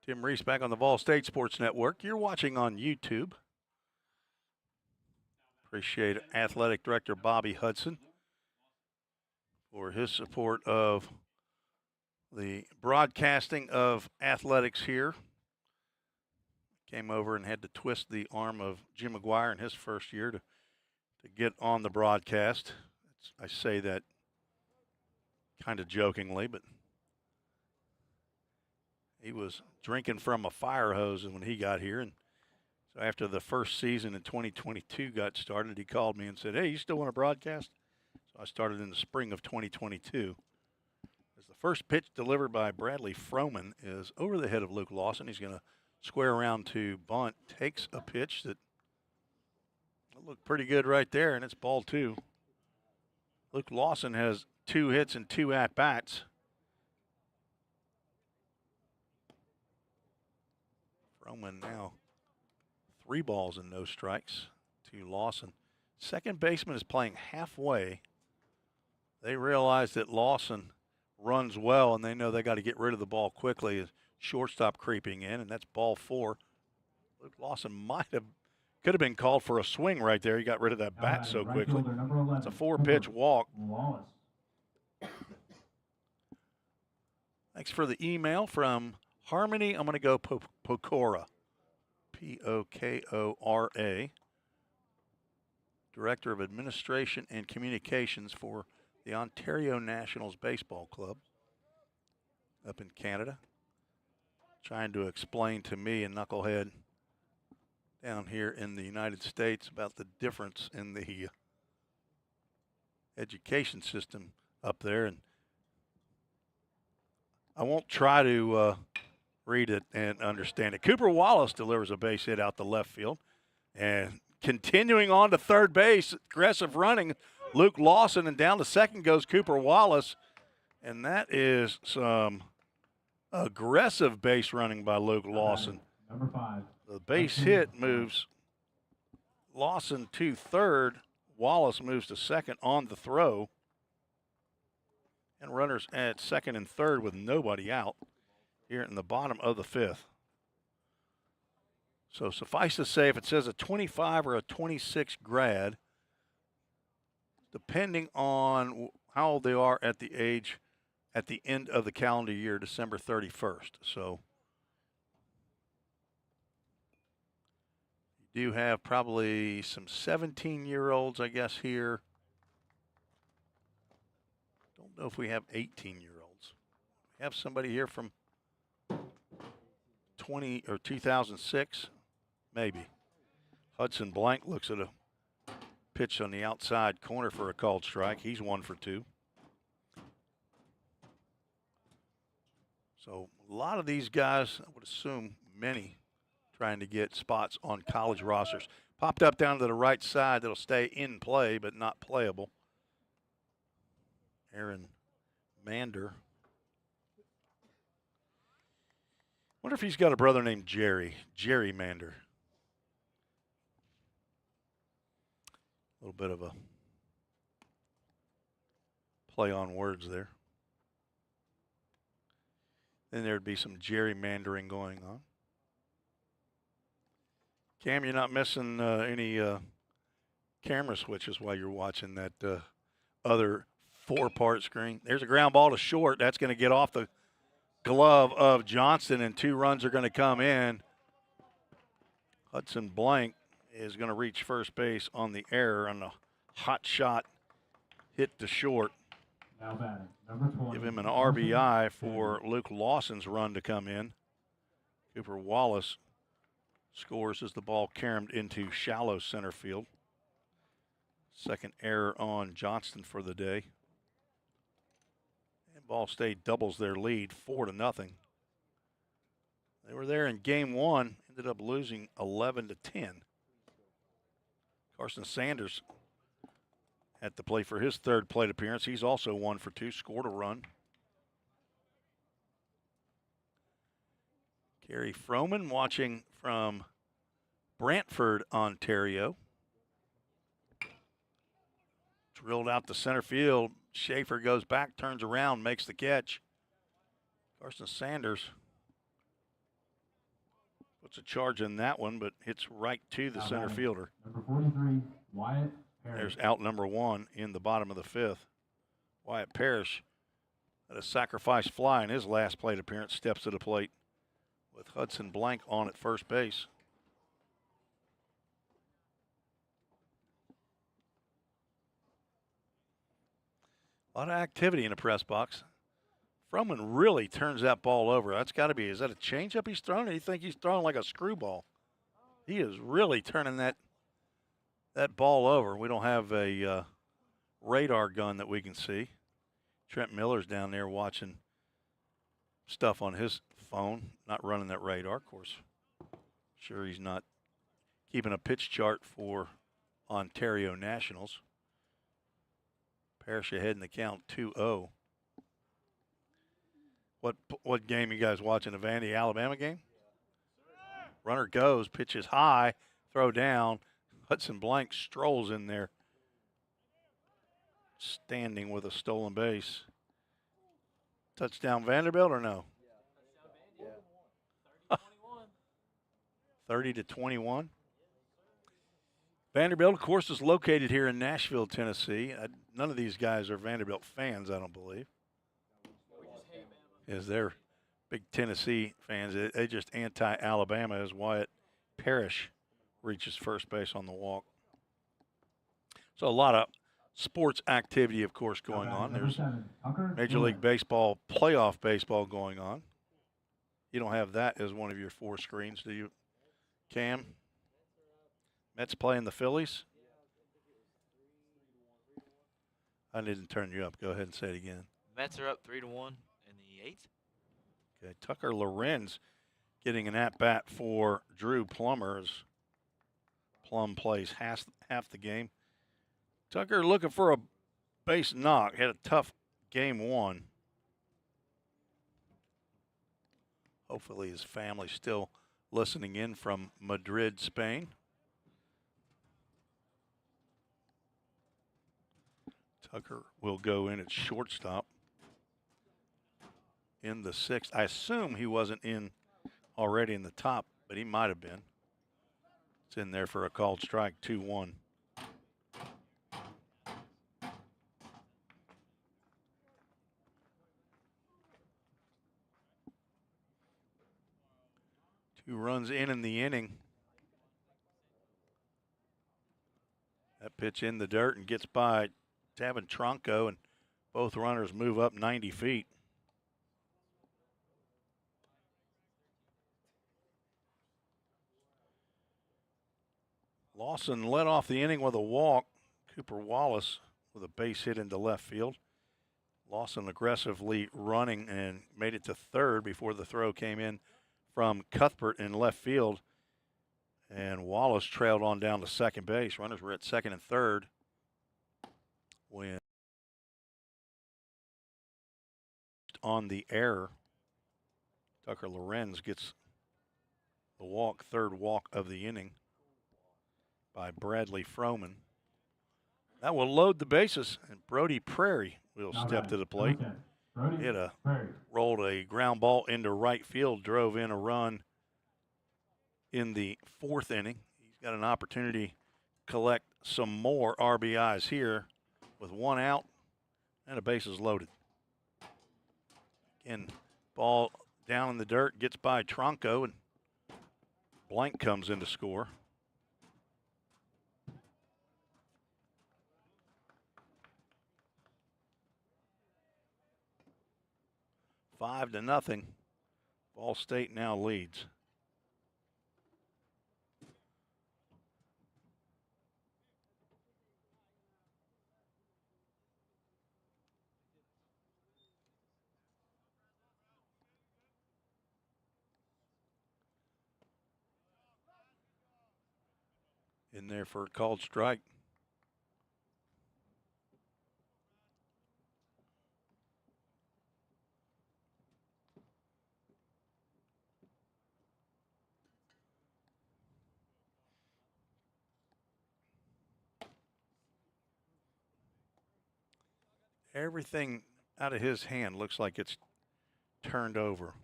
Tim Reese back on the Vol State Sports Network. You're watching on YouTube. Appreciate Athletic Director Bobby Hudson for his support of the broadcasting of athletics here. Came over and had to twist the arm of Jim McGuire in his first year to get on the broadcast. I say that kind of jokingly, but he was drinking from a fire hose when he got here. And so after the first season in 2022 got started, he called me and said, "Hey, you still want to broadcast?" So I started in the spring of 2022. As the first pitch delivered by Bradley Froman is over the head of Luke Lawson. He's going to square around to bunt, takes a pitch that looked pretty good right there, and it's ball 2. Luke Lawson has 2 hits and 2 at-bats. Froman now 3 balls and no strikes to Lawson. Second baseman is playing halfway. They realize that Lawson runs well, and they know they got to get rid of the ball quickly. As shortstop creeping in, and that's ball 4. Luke Lawson could have been called for a swing right there. He got rid of that bat so quickly. It's a 4-pitch walk. Wallace. Thanks for the email from Harmony. I'm going to go Pokora. P-O-K-O-R-A. Director of Administration and Communications for the Ontario Nationals Baseball Club up in Canada. Trying to explain to me, a knucklehead down here in the United States, about the difference in the education system up there. And I won't try to read it and understand it. Cooper Wallace delivers a base hit out the left field. And continuing on to third base, aggressive running, Luke Lawson, and down to second goes Cooper Wallace. And that is some aggressive base running by Luke Lawson. Number 5. The base hit moves Lawson to third. Wallace moves to second on the throw. And runners at second and third with nobody out here in the bottom of the 5th. So suffice to say, if it says a 25 or a 26 grad, depending on how old they are at the age at the end of the calendar year, December 31st. So you do have probably some 17-year-olds, I guess, here. Don't know if we have 18-year-olds. We have somebody here from 2006, maybe. Hudson Blank looks at a pitch on the outside corner for a called strike. He's 1 for 2. So a lot of these guys, I would assume many, trying to get spots on college rosters. Popped up down to the right side. That'll stay in play, but not playable. Aaron Mander. Wonder if he's got a brother named Jerry Mander. A little bit of a play on words there. Then there'd be some gerrymandering going on. Cam, you're not missing any camera switches while you're watching that other 4-part screen. There's a ground ball to short. That's going to get off the glove of Johnston, and 2 runs are going to come in. Hudson Blank is going to reach first base on the error on a hot shot hit to short. Now batting, number 20. Give him an RBI for Luke Lawson's run to come in. Cooper Wallace scores as the ball caromed into shallow center field. Second error on Johnston for the day. And Ball State doubles their lead 4-0. They were there in game 1, ended up losing 11-10. Carson Sanders at the plate for his third plate appearance. He's also 1 for 2, scored a run. Gary Froman watching from Brantford, Ontario. Drilled out to center field. Schaefer goes back, turns around, makes the catch. Carson Sanders Puts a charge in that one, but hits right to the center Batting, fielder. Number 43, Wyatt Parrish. There's out number 1 in the bottom of the 5th. Wyatt Parrish had a sacrifice fly in his last plate appearance, steps to the plate with Hudson Blank on at first base. A lot of activity in the press box. Froman really turns that ball over. That's got to be, is that a changeup he's throwing, or do you think he's throwing like a screwball? He is really turning that ball over. We don't have a radar gun that we can see. Trent Miller's down there watching stuff on his phone, not running that radar. Of course, sure he's not keeping a pitch chart for Ontario Nationals. Parrish ahead in the count, 2-0. What game you guys watching? The Vandy Alabama game? Runner goes, pitches high, throw down. Hudson Blank strolls in there, standing with a stolen base. Touchdown Vanderbilt or no? 30-21. Vanderbilt, of course, is located here in Nashville, Tennessee. None of these guys are Vanderbilt fans, I don't believe. Is they're big Tennessee fans. They just anti-Alabama as Wyatt Parrish reaches first base on the walk. So a lot of sports activity, of course, going on. There's Major League Baseball, playoff baseball going on. You don't have that as one of your 4 screens, do you, Cam? Mets playing the Phillies? I didn't turn you up. Go ahead and say it again. Mets are up 3-1 in the 8th. Okay, Tucker Lorenz getting an at-bat for Drew Plummer as Plum plays half the game. Tucker looking for a base knock. Had a tough game 1. Hopefully his family's still listening in from Madrid, Spain. Tucker will go in at shortstop in the 6th. I assume he wasn't in already in the top, but he might have been. It's in there for a called strike, 2-1. Two runs in the inning. That pitch in the dirt and gets by Tavin Tronco, and both runners move up 90 feet. Lawson led off the inning with a walk. Cooper Wallace with a base hit into left field. Lawson aggressively running and made it to third before the throw came in from Cuthbert in left field. And Wallace trailed on down to second base. Runners were at second and third when on the error, Tucker Lorenz gets the walk, third walk of the inning by Bradley Froman. That will load the bases, and Brody Prairie will step to the plate. Rolled a ground ball into right field, drove in a run in the 4th inning. He's got an opportunity to collect some more RBIs here with 1 out and a bases loaded. Again, ball down in the dirt, gets by Tronco, and Blank comes in to score. Five to nothing. Ball State now leads. In there for a called strike. Everything out of his hand looks like it's turned over.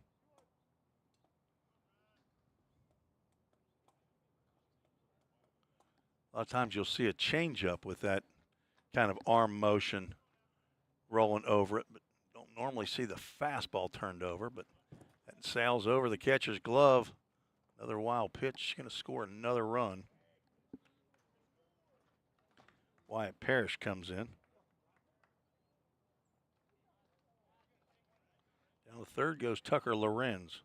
A lot of times you'll see a changeup with that kind of arm motion rolling over it, but don't normally see the fastball turned over. But that sails over the catcher's glove. Another wild pitch, going to score another run. Wyatt Parrish comes in. Down the third goes Tucker Lorenz.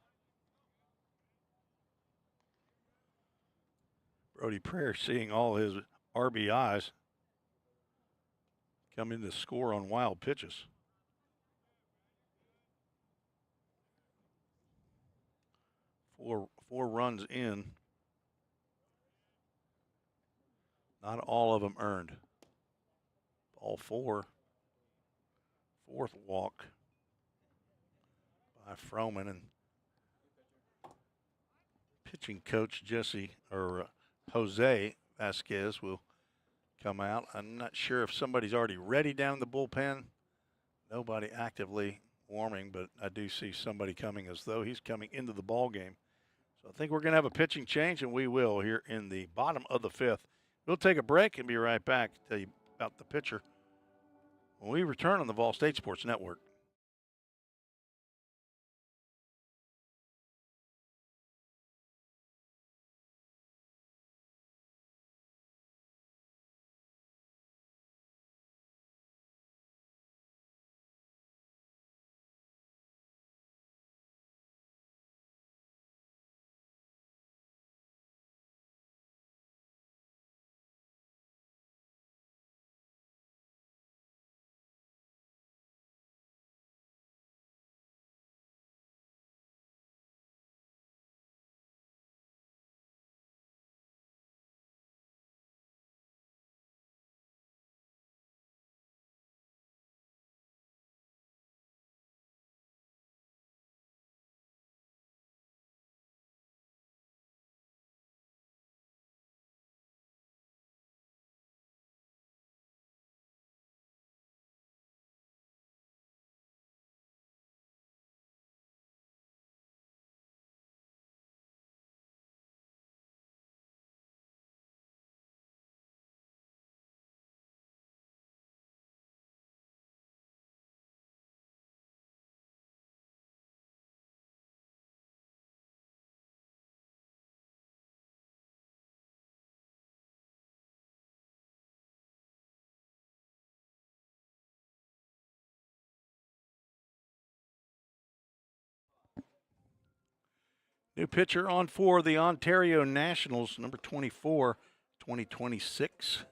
Brody Parrish seeing all his RBIs come in to score on wild pitches. Four runs in. Not all of them earned. Ball four. Fourth walk by Froman, and pitching coach Jose Vasquez will come out. I'm not sure if somebody's already ready down in the bullpen. Nobody actively warming, but I do see somebody coming as though he's coming into the ball game. So I think we're going to have a pitching change, and we will here in the bottom of the fifth. We'll take a break and be right back to tell you about the pitcher when we return on the Vol State Sports Network. New pitcher on for the Ontario Nationals, number 24, 2026.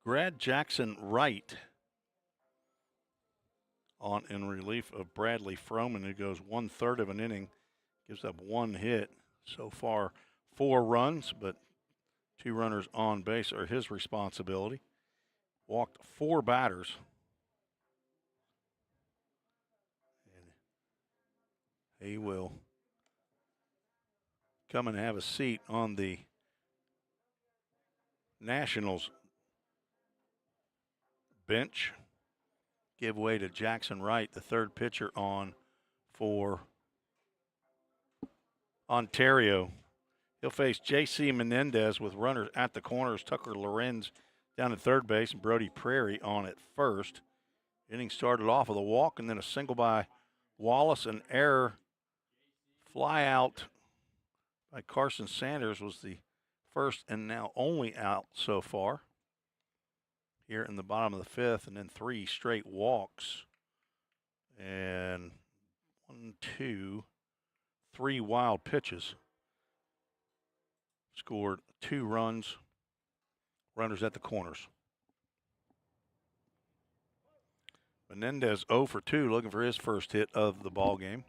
Grad Jackson Wright on in relief of Bradley Froman, who goes 1/3 of an inning, gives up one hit. So far, 4 runs, but 2 runners on base are his responsibility. Walked 4 batters. And he will come and have a seat on the Nationals bench. Give way to Jackson Wright, the third pitcher on for Ontario. He'll face J.C. Menendez with runners at the corners. Tucker Lorenz down at third base and Brody Prairie on at first. Inning started off with a walk and then a single by Wallace. An error. Fly out by Carson Sanders was the first and now only out so far here in the bottom of the fifth, and then 3 straight walks and 1, 2, 3 wild pitches. Scored 2 runs, runners at the corners. Menendez 0 for 2, looking for his first hit of the ball game.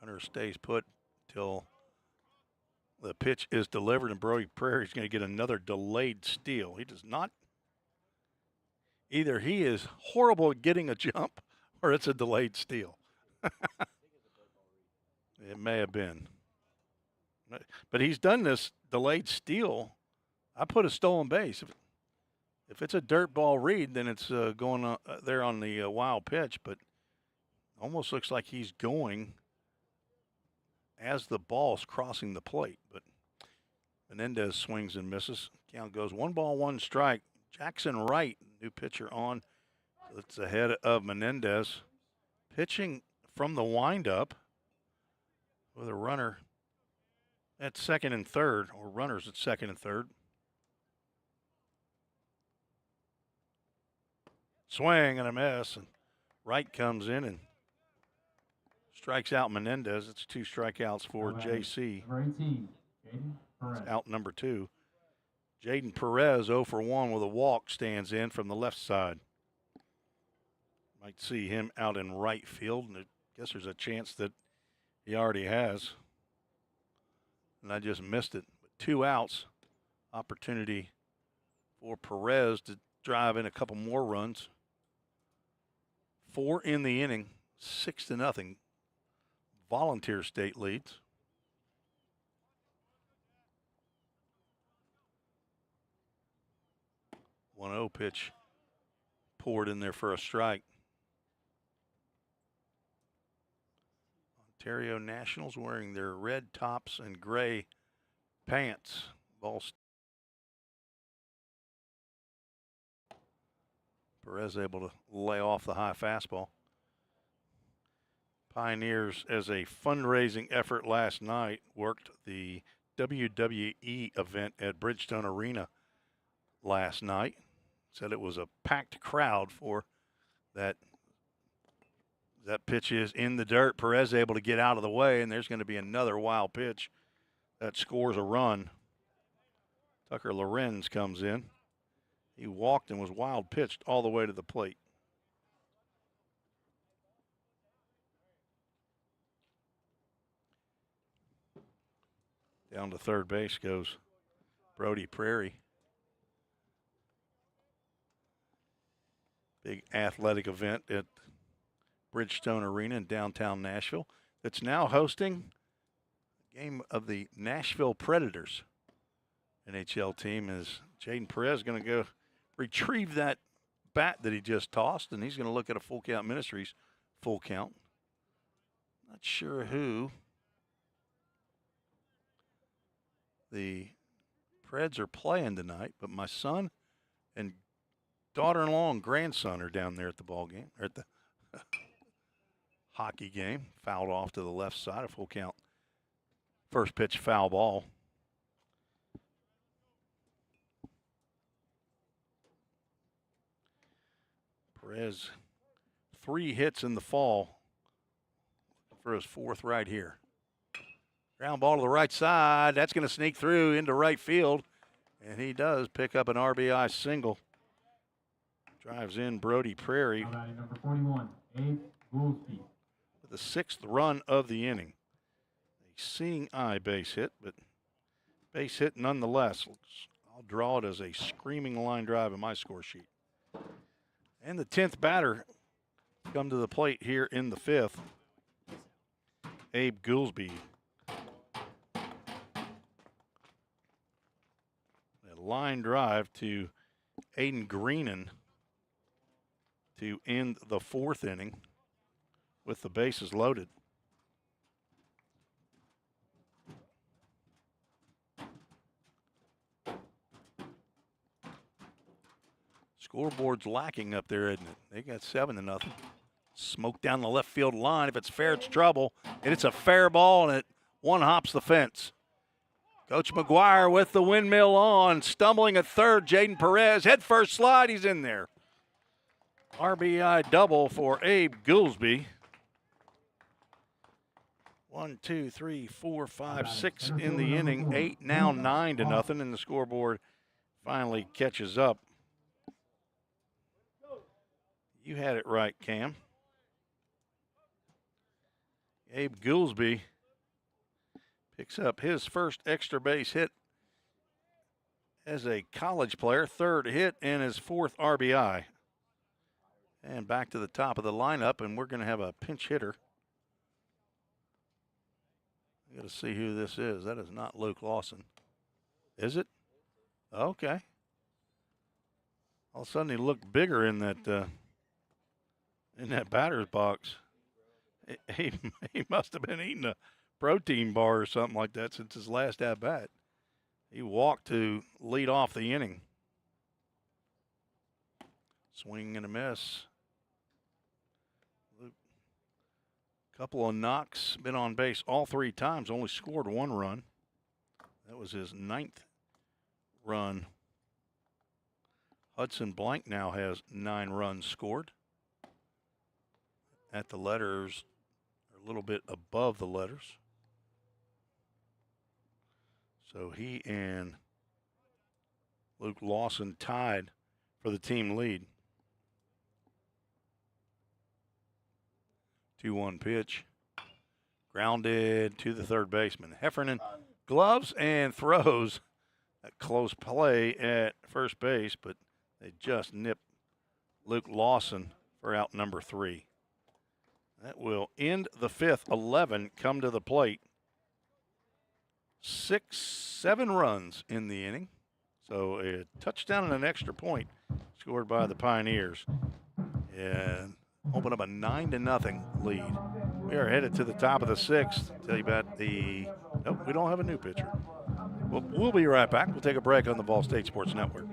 Runner stays put till the pitch is delivered, and Brody Prairie is going to get another delayed steal. He does not. Either he is horrible at getting a jump, or it's a delayed steal. It may have been. But he's done this delayed steal. I put a stolen base. If it's a dirt ball read, then it's going there on the wild pitch, but almost looks like he's going as the ball's crossing the plate. But Menendez swings and misses. Count goes 1-1 strike. Jackson Wright, new pitcher on. It's ahead of Menendez. Pitching from the windup with a runner at second and third, or runners at second and third. Swing and a miss, and Wright comes in and strikes out Menendez. It's 2 strikeouts for JC. Number 18, Jaden Perez. Out number 2. Jaden Perez, 0 for 1 with a walk, stands in from the left side. Might see him out in right field, and I guess there's a chance that he already has. And I just missed it. But 2 outs, opportunity for Perez to drive in a couple more runs. 4 in the inning, 6-0. Volunteer State leads. One 0 pitch poured in there for a strike. Ontario Nationals wearing their red tops and gray pants. Perez able to lay off the high fastball. Pioneers, as a fundraising effort last night, worked the WWE event at Bridgestone Arena last night. Said it was a packed crowd for that. That pitch is in the dirt. Perez able to get out of the way, and there's going to be another wild pitch that scores a run. Tucker Lorenz comes in. He walked and was wild pitched all the way to the plate. Down to third base goes Brody Prairie. Big athletic event at Bridgestone Arena in downtown Nashville that's now hosting a game of the Nashville Predators. NHL team is Jaden Perez going to go retrieve that bat that he just tossed, and he's going to look at a Full Count Ministries full count. Not sure who the Preds are playing tonight, but my son and daughter-in-law and grandson are down there at the ball game, or at the hockey game. Fouled off to the left side, a full count. First pitch, foul ball. Perez, 3 hits in the fall for his 4th right here. Ground ball to the right side. That's going to sneak through into right field. And he does pick up an RBI single. Drives in Brody Prairie. Now batting number 41, Abe Goolsby. With the 6th run of the inning. A seeing eye base hit, but base hit nonetheless. I'll draw it as a screaming line drive in my score sheet. And the 10th batter come to the plate here in the 5th. Abe Goolsby. A line drive to Aiden Greenan to end the 4th inning with the bases loaded. Scoreboard's lacking up there, isn't it? They got 7-0. Smoke down the left field line. If it's fair, it's trouble. And it's a fair ball, and it one hops the fence. Coach McGuire with the windmill on. Stumbling at third, Jaden Perez. Head first slide, he's in there. RBI double for Abe Goolsby. 1, 2, 3, 4, 5, 6 in the inning. 8 now, 9-0, and the scoreboard finally catches up. You had it right, Cam. Abe Goolsby picks up his first extra base hit as a college player, 3rd hit and his 4th RBI. And back to the top of the lineup, and we're going to have a pinch hitter. I got to see who this is. That is not Luke Lawson. Is it? Okay. All of a sudden he looked bigger in that batter's box. He must have been eating a protein bar or something like that since his last at bat. He walked to lead off the inning. Swing and a miss. Couple of knocks, been on base all 3 times, only scored 1 run. That was his 9th run. Hudson Blank now has 9 runs scored. At the letters, a little bit above the letters. So he and Luke Lawson tied for the team lead. 2-1 pitch. Grounded to the third baseman. Heffernan gloves and throws a close play at first base, but they just nipped Luke Lawson for out number 3. That will end the 5th. 11 come to the plate. 7 runs in the inning. So a touchdown and an extra point scored by the Pioneers. And open up a 9-0 lead. We are headed to the top of the 6th. Tell you about nope, we don't have a new pitcher. We'll be right back. We'll take a break on the Vol State Sports Network.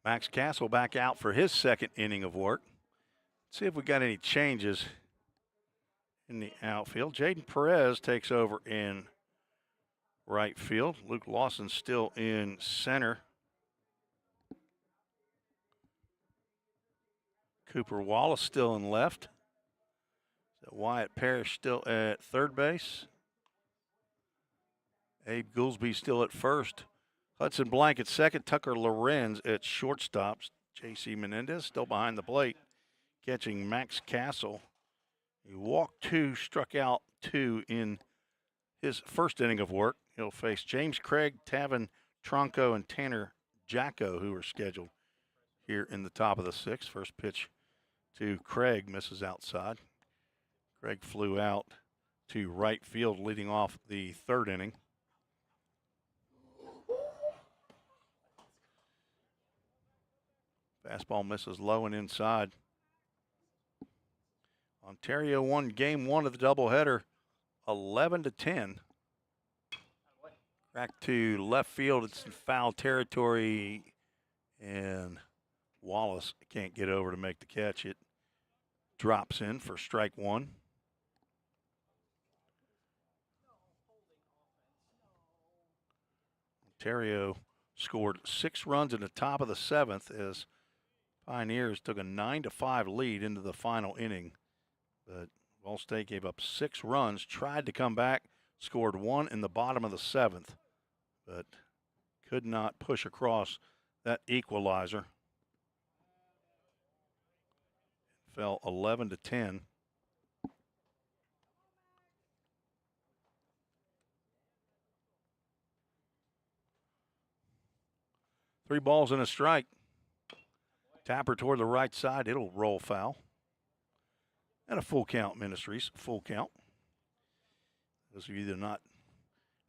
Max Castle back out for his 2nd inning of work. Let's see if we got any changes in the outfield. Jaden Perez takes over in right field. Luke Lawson still in center. Cooper Wallace still in left. Wyatt Parrish still at third base. Abe Goolsby still at first. Hudson Blank at second. Tucker Lorenz at shortstop. J.C. Menendez still behind the plate, catching Max Castle. He walked 2, struck out 2 in his 1st inning of work. He'll face James Craig, Tavin Tronco, and Tanner Jacko, who are scheduled here in the top of the 6th. First pitch to Craig misses outside. Craig flew out to right field, leading off the 3rd inning. Fastball misses low and inside. Ontario won game 1 of the doubleheader, 11-10. Back to left field. It's in foul territory, and Wallace can't get over to make the catch. It drops in for strike 1. Ontario scored 6 runs in the top of the 7th as Pioneers took a 9-5 lead into the final inning. But Vol State gave up 6 runs, tried to come back, scored 1 in the bottom of the 7th, but could not push across that equalizer. Fell 11-10. Three balls and a strike. Tapper toward the right side. It'll roll foul. And a full count, Ministries. Full count. Those of you that are not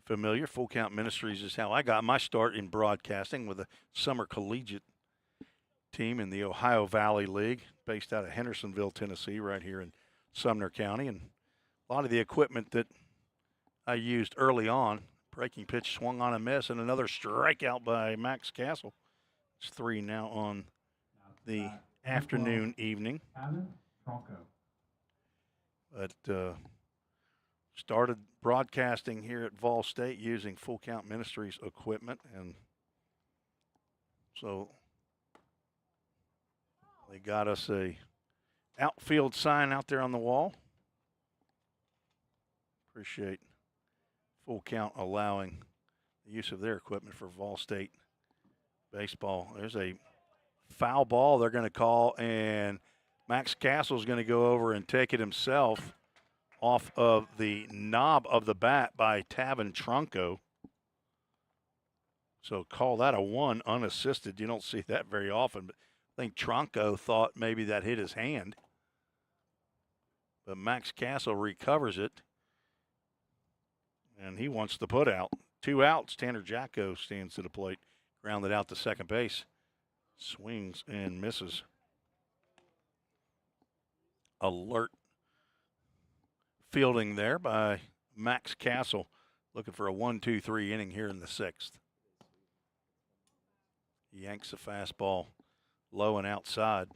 familiar, Full Count Ministries is how I got my start in broadcasting with a summer collegiate team in the Ohio Valley League, based out of Hendersonville, Tennessee, right here in Sumner County. And a lot of the equipment that I used early on, breaking pitch swung on a miss, and another strikeout by Max Castle. It's 3 now on the Number 12, afternoon, evening. Tavin Tronco. But started broadcasting here at Vol State using Full Count Ministries equipment, and so they got us a outfield sign out there on the wall. Appreciate Full Count allowing the use of their equipment for Vol State baseball. There's a foul ball they're going to call, and Max Castle's going to go over and take it himself off of the knob of the bat by Tavin Tronco. So call that a 1 unassisted. You don't see that very often, but I think Tronco thought maybe that hit his hand. But Max Castle recovers it, and he wants the put out. 2 outs. Tanner Jacko stands to the plate, grounded out to second base. Swings and misses. Alert fielding there by Max Castle, looking for a 1-2-3 inning here in the 6th. Yanks a fastball low and outside.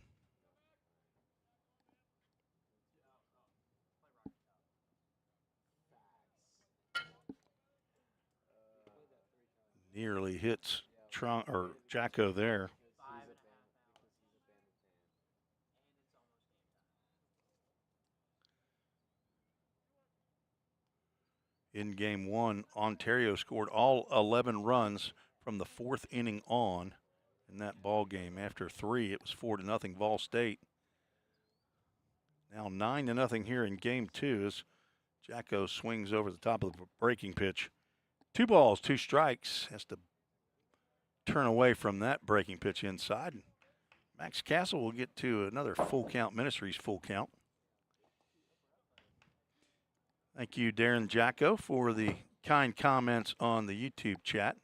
Nearly hits Jacko there. In game 1, Ontario scored all 11 runs from the 4th inning on in that ball game. After 3, it was 4-0 Vol State. Now 9-0 here in game 2 as Jacko swings over the top of the breaking pitch. 2 balls, 2 strikes. Has to turn away from that breaking pitch inside. Max Castle will get to another Full Count Ministries full count. Thank you, Darren Jacko, for the kind comments on the YouTube chat.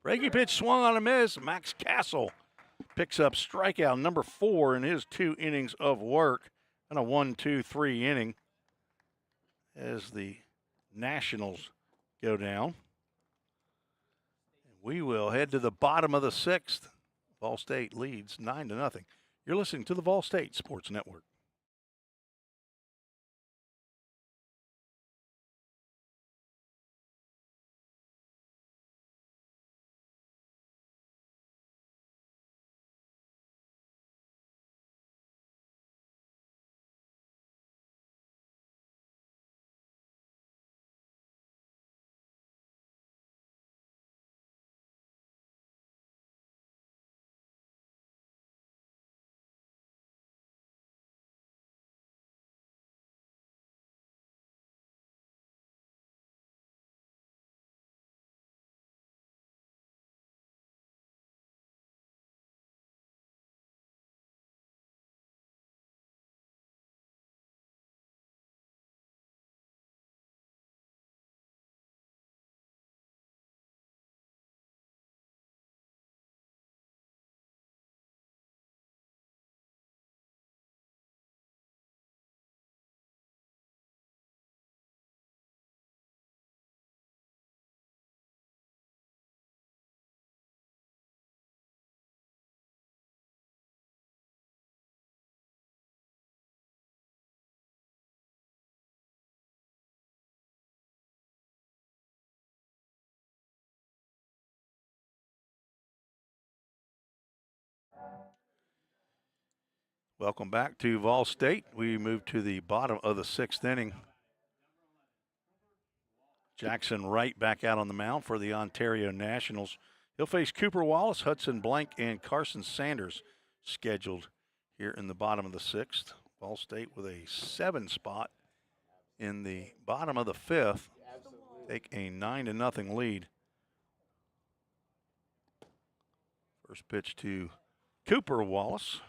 Breaking pitch swung on a miss. Max Castle picks up strikeout number 4 in his 2 innings of work, and a 1-2-3 inning as the Nationals go down. We will head to the bottom of the 6th. Vol State leads 9-0. You're listening to the Vol State Sports Network. Welcome back to Vol State. We move to the bottom of the 6th inning. Jackson Wright back out on the mound for the Ontario Nationals. He'll face Cooper Wallace, Hudson Blank, and Carson Sanders scheduled here in the bottom of the 6th. Vol State with a 7 spot in the bottom of the 5th. Take a 9-0 lead. First pitch to Cooper Wallace.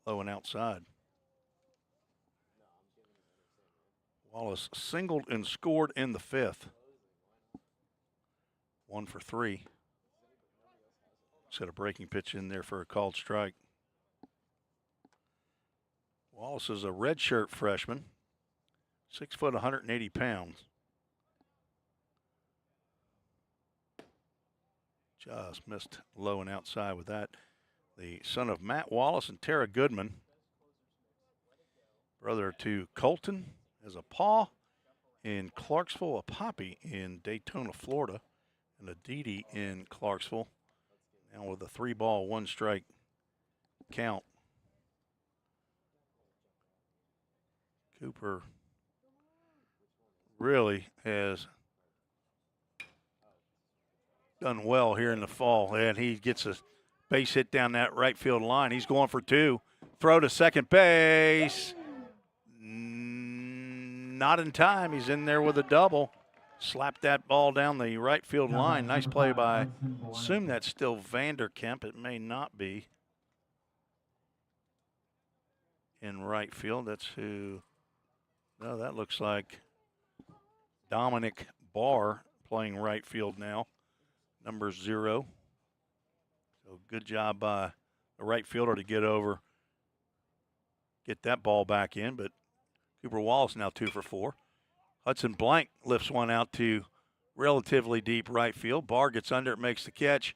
Low and outside. Wallace singled and scored in the 5th. 1 for 3. Set a breaking pitch in there for a called strike. Wallace is a redshirt freshman, 6 foot, 180 pounds. Just missed low and outside with that. the son of Matt Wallace and Tara Goodman. Brother to Colton as a Paw in Clarksville, a Poppy in Daytona, Florida, and a Dee in Clarksville. Now with a 3-ball, 1-strike count. Cooper really has done well here in the fall, and he gets a base hit down that right field line. He's going for 2. Throw to second base. Not in time. He's in there with a double. Slapped that ball down the right field line. Nice play by, assume that's still Vanderkemp. It may not be. In right field, that's who, no, that looks like Dominic Barr playing right field now, number 0. So good job by the right fielder to get over, get that ball back in, but Cooper Wallace now 2 for 4. Hudson Blank lifts one out to relatively deep right field. Barr gets under it, makes the catch.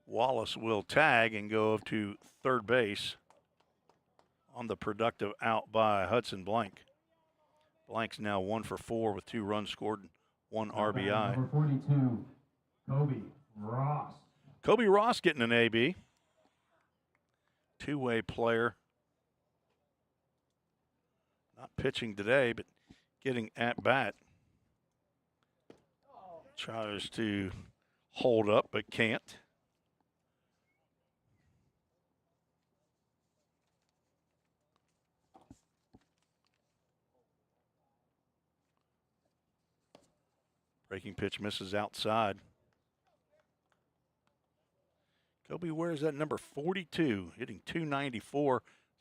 Wallace will tag and go to third base on the productive out by Hudson Blank. Blank's now 1 for 4 with 2 runs scored and 1 RBI. Number 42, Kobe Ross. Kobe Ross getting an AB. Two-way player. Not pitching today, but getting at bat. Tries to hold up, but can't. Breaking pitch misses outside. Kobe wears that number 42, hitting .294,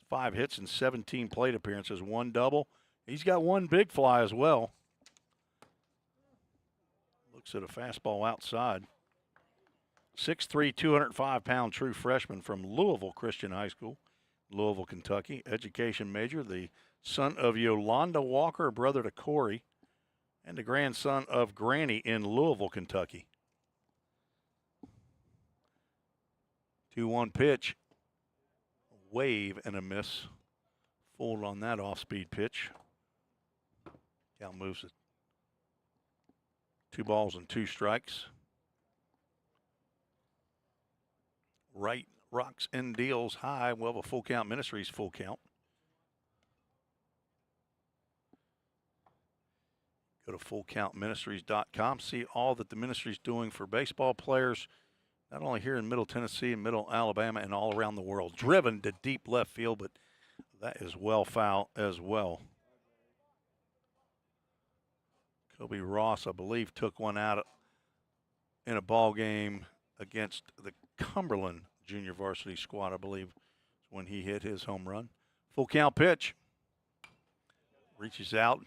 5 hits and 17 plate appearances, 1 double. He's got 1 big fly as well. Looks at a fastball outside. 6'3", 205-pound true freshman from Louisville Christian High School, Louisville, Kentucky. Education major, the son of Yolanda Walker, brother to Corey, and the grandson of Granny in Louisville, Kentucky. 2-1 pitch. Wave and a miss. Fooled on that off-speed pitch. Count moves it. 2 balls and 2 strikes. Right rocks and deals high. Well, the Full Count Ministries full count. Go to fullcountministries.com. See all that the ministry's doing for baseball players, not only here in Middle Tennessee and Middle Alabama and all around the world. Driven to deep left field, but that is well foul as well. Kobe Ross, I believe, took one out in a ball game against the Cumberland junior varsity squad, I believe, when he hit his home run. Full count pitch. Reaches out.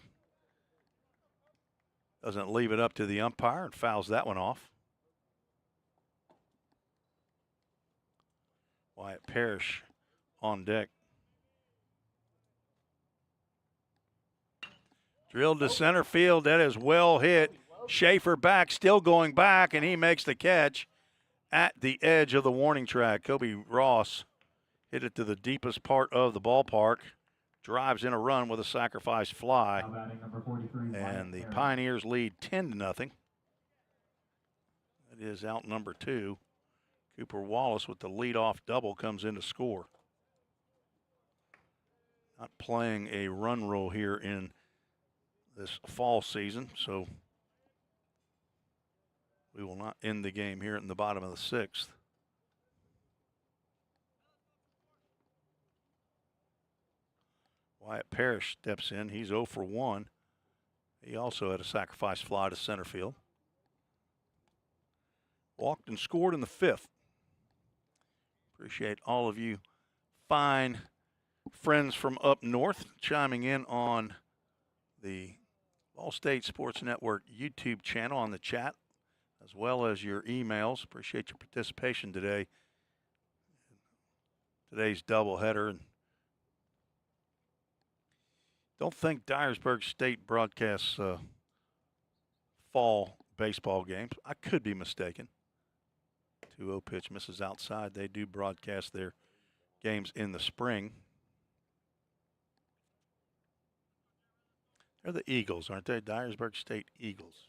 Doesn't leave it up to the umpire and fouls that one off. Wyatt Parrish on deck. Drilled to center field. That is well hit. Schaefer back, still going back, and he makes the catch at the edge of the warning track. Kobe Ross hit it to the deepest part of the ballpark. Drives in a run with a sacrifice fly. And the Pioneers lead 10-0. That is out number 2. Cooper Wallace with the leadoff double comes in to score. Not playing a run rule here in this fall season, so we will not end the game here in the bottom of the 6th. Wyatt Parrish steps in. He's 0 for 1. He also had a sacrifice fly to center field. Walked and scored in the 5th. Appreciate all of you fine friends from up north chiming in on the Ball State Sports Network YouTube channel on the chat, as well as your emails. Appreciate your participation today. Today's doubleheader. And don't think Dyersburg State broadcasts fall baseball games. I could be mistaken. 2-0 pitch misses outside. They do broadcast their games in the spring. They're the Eagles, aren't they? Dyersburg State Eagles.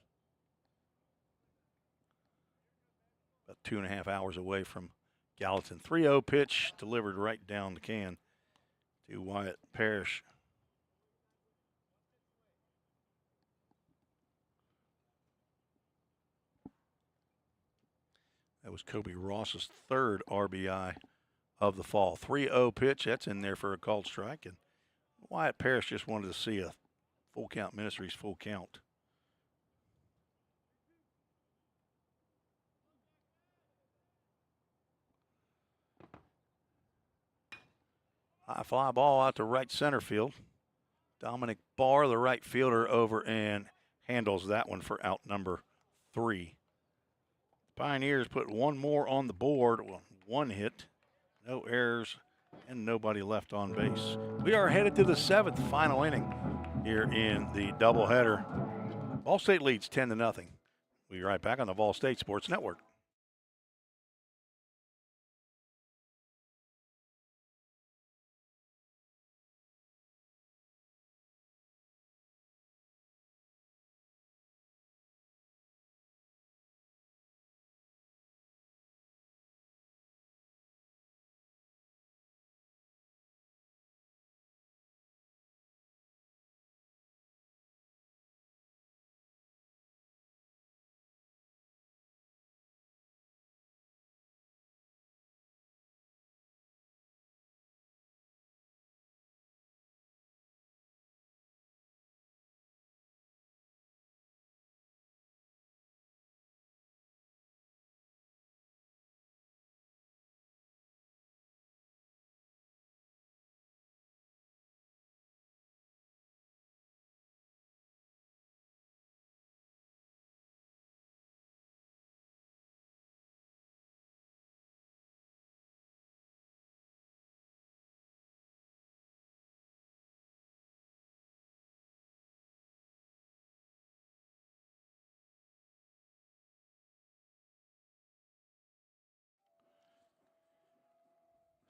About 2.5 hours away from Gallatin. 3-0 pitch delivered right down the can to Wyatt Parrish. That was Kobe Ross's third RBI of the fall. 3-0 pitch, that's in there for a called strike. And Wyatt Parrish just wanted to see a full count, Ministries full count. High fly ball out to right center field. Dominic Barr, the right fielder, over and handles that one for out number 3. Pioneers put one more on the board, one hit, no errors, and nobody left on base. We are headed to the 7th final inning here in the doubleheader. Vol State leads 10-0. We'll be right back on the Vol State Sports Network.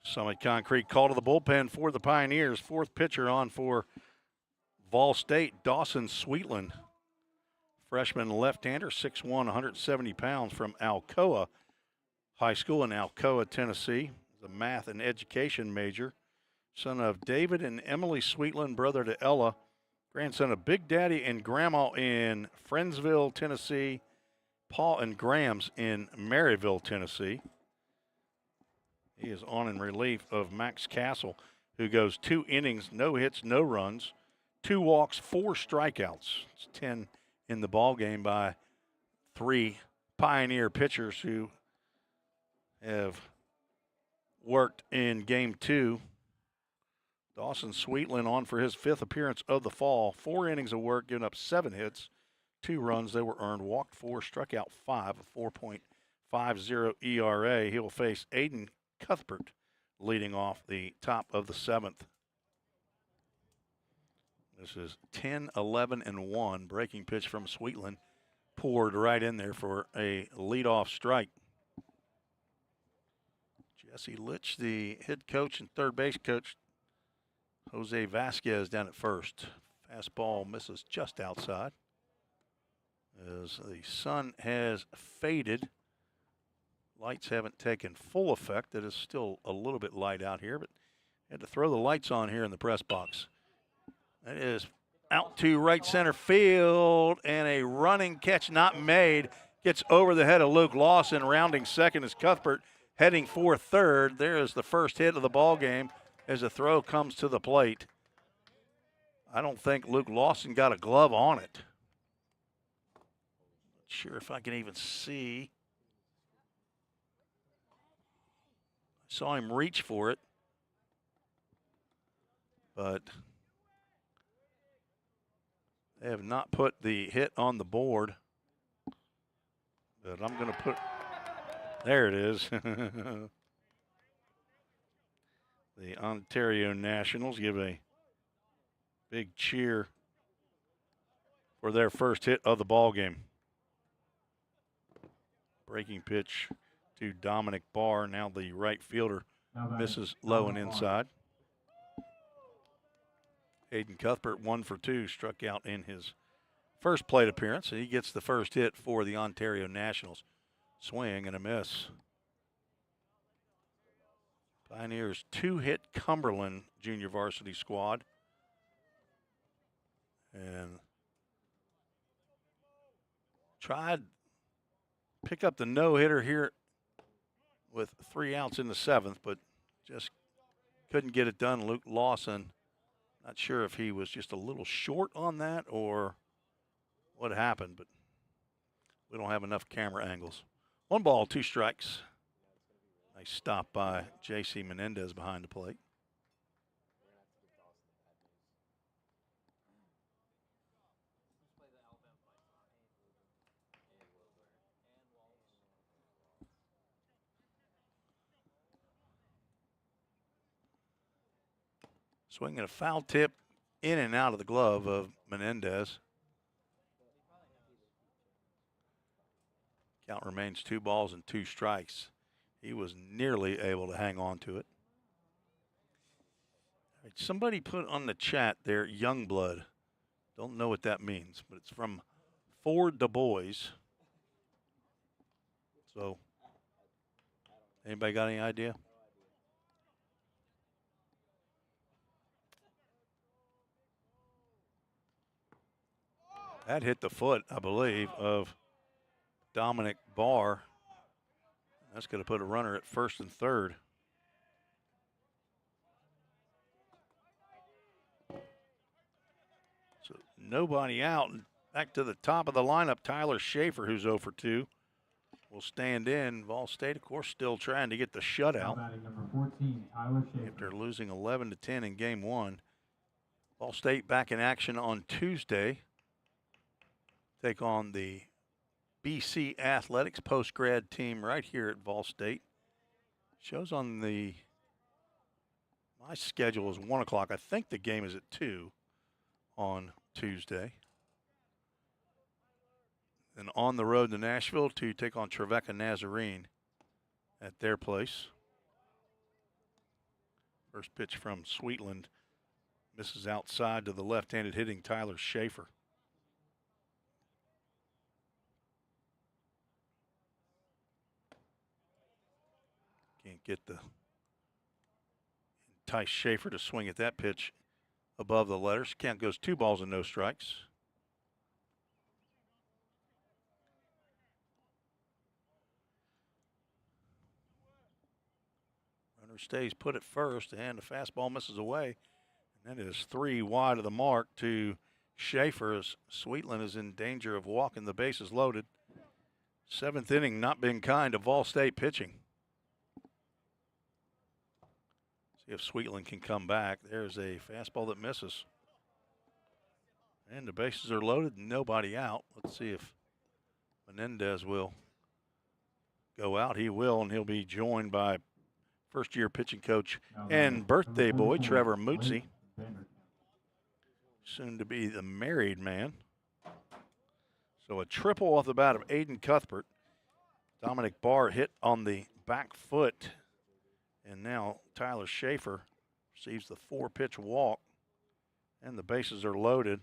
Summit Concrete call to the bullpen for the Pioneers. 4th pitcher on for Vol State, Dawson Sweetland. Freshman left-hander, 6'1", 170 pounds from Alcoa High School in Alcoa, Tennessee. He's a math and education major. Son of David and Emily Sweetland, brother to Ella. Grandson of Big Daddy and Grandma in Friendsville, Tennessee. Paul and Grams in Maryville, Tennessee. He is on in relief of Max Castle, who goes 2 innings, no hits, no runs, 2 walks, 4 strikeouts. It's 10 in the ball game by 3 Pioneer pitchers who have worked in game 2. Dawson Sweetland on for his 5th appearance of the fall. 4 innings of work, giving up 7 hits, 2 runs. They were earned, walked 4, struck out 5, a 4.50 ERA. He will face Aiden Cuthbert leading off the top of the 7th. This is 10, 11, and 1. Breaking pitch from Sweetland. Poured right in there for a leadoff strike. Jesse Litch, the head coach and third base coach. Jose Vasquez down at first. Fastball misses just outside. As the sun has faded, lights haven't taken full effect. It is still a little bit light out here, but had to throw the lights on here in the press box. That is out to right center field, and a running catch not made. Gets over the head of Luke Lawson. Rounding second is Cuthbert, heading for third. There is the first hit of the ball game as the throw comes to the plate. I don't think Luke Lawson got a glove on it. Not sure if I can even see. I saw him reach for it, but they have not put the hit on the board. But I'm going to put, there it is. The Ontario Nationals give a big cheer for their first hit of the ball game. Breaking pitch to Dominic Barr. Now the right fielder Now batting, misses low and Dominic Barr. inside. Aiden Cuthbert 1 for 2, struck out in his first plate appearance, and he gets the first hit for the Ontario Nationals. Swing and a miss. Pioneers 2-hit Cumberland junior varsity squad. And tried pick up the no-hitter here with 3 outs in the 7th, but just couldn't get it done. Luke Lawson, not sure if he was just a little short on that or what happened, but we don't have enough camera angles. 1 ball, 2 strikes. Nice stop by J.C. Menendez behind the plate. Swinging a foul tip in and out of the glove of Menendez. Count remains 2 balls and 2 strikes. He was nearly able to hang on to it. All right, somebody put on the chat there, Youngblood. Don't know what that means, but it's from Ford Du Bois. So, anybody got any idea? That hit the foot, I believe, of Dominic Barr. That's going to put a runner at first and third. So nobody out. And back to the top of the lineup, Tyler Schaefer, who's 0 for 2, will stand in. Vol State, of course, still trying to get the Now shutout batting number 14, Tyler Schaefer. after losing 11-10 in game 1. Vol State back in action on Tuesday. Take on the BC Athletics post-grad team right here at Vol State. Shows on my schedule is 1 o'clock. I think the game is at 2 on Tuesday. And on the road to Nashville to take on Trevecca Nazarene at their place. First pitch from Sweetland misses outside to the left-handed hitting Tyler Schaefer. Can't get the entice Schaefer to swing at that pitch above the letters. Count goes 2 balls and no strikes. Runner stays put at first, and the fastball misses away. And that is 3 wide of the mark to Schaefer as Sweetland is in danger of walking the bases loaded. 7th inning not being kind to Vol State pitching. See if Sweetland can come back. There's a fastball that misses. And the bases are loaded, nobody out. Let's see if Menendez will go out. He will, and he'll be joined by first-year pitching coach and birthday boy, Trevor Mootsie, soon to be the married man. So a triple off the bat of Aiden Cuthbert. Dominic Barr hit on the back foot. And now Tyler Schaefer receives the 4-pitch walk. And the bases are loaded,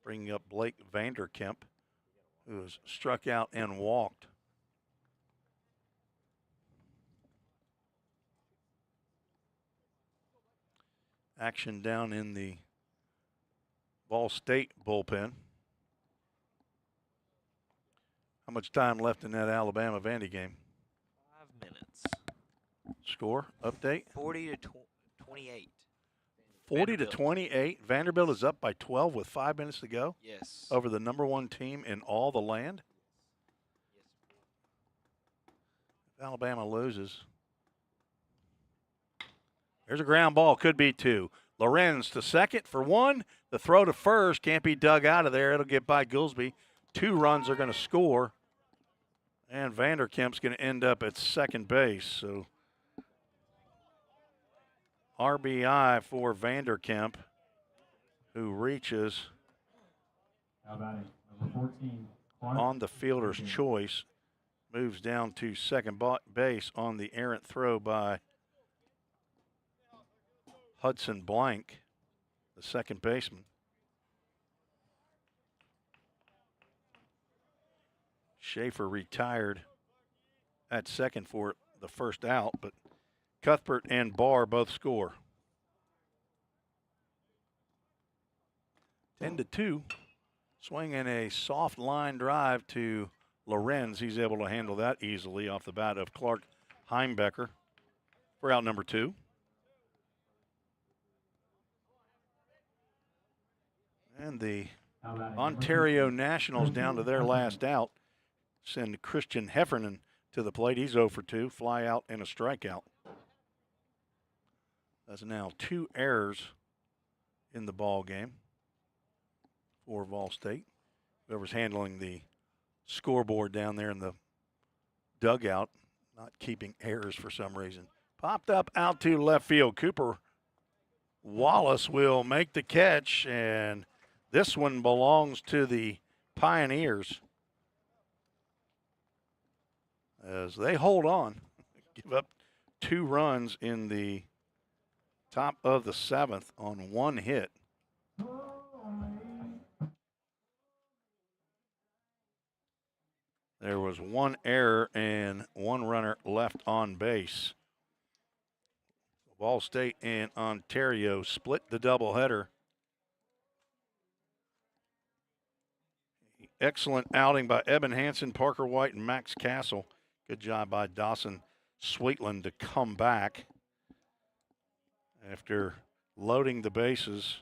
bringing up Blake Vanderkemp, who has struck out and walked. Action down in the Vol State bullpen. How much time left in that Alabama-Vandy game? 5 minutes. Score, update? 40 to 28. 40 to Vanderbilt. 28. Vanderbilt is up by 12 with 5 minutes to go Yes. over the number 1 team in all the land. If Alabama loses, there's a ground ball, could be 2. Lorenz to second for 1. The throw to first can't be dug out of there. It'll get by Goolsby. 2 runs are going to score. And Vanderkemp's going to end up at second base. So RBI for Vanderkemp, who reaches Now batting number 14, Clark on the fielder's Duncan. choice. moves down to second base on the errant throw by Hudson Blank, the second baseman. Schaefer retired at second for the first out, but Cuthbert and Barr both score. 10-2. Swinging a soft line drive to Lorenz. He's able to handle that easily off the bat of Clark Heimbecker for out number 2. And the Ontario Nationals down to their last out send Christian Heffernan to the plate. He's 0 for 2, fly out and a strikeout. That's now 2 errors in the ball game for Vol State. Whoever's handling the scoreboard down there in the dugout, not keeping errors for some reason. Popped up out to left field. Cooper Wallace will make the catch, and this one belongs to the Pioneers as they hold on, give up 2 runs in the top of the 7th on 1 hit. There was 1 error and 1 runner left on base. Vol State and Ontario split the doubleheader. Excellent outing by Eben Hansen, Parker White, and Max Castle. Good job by Dawson Sweetland to come back after loading the bases.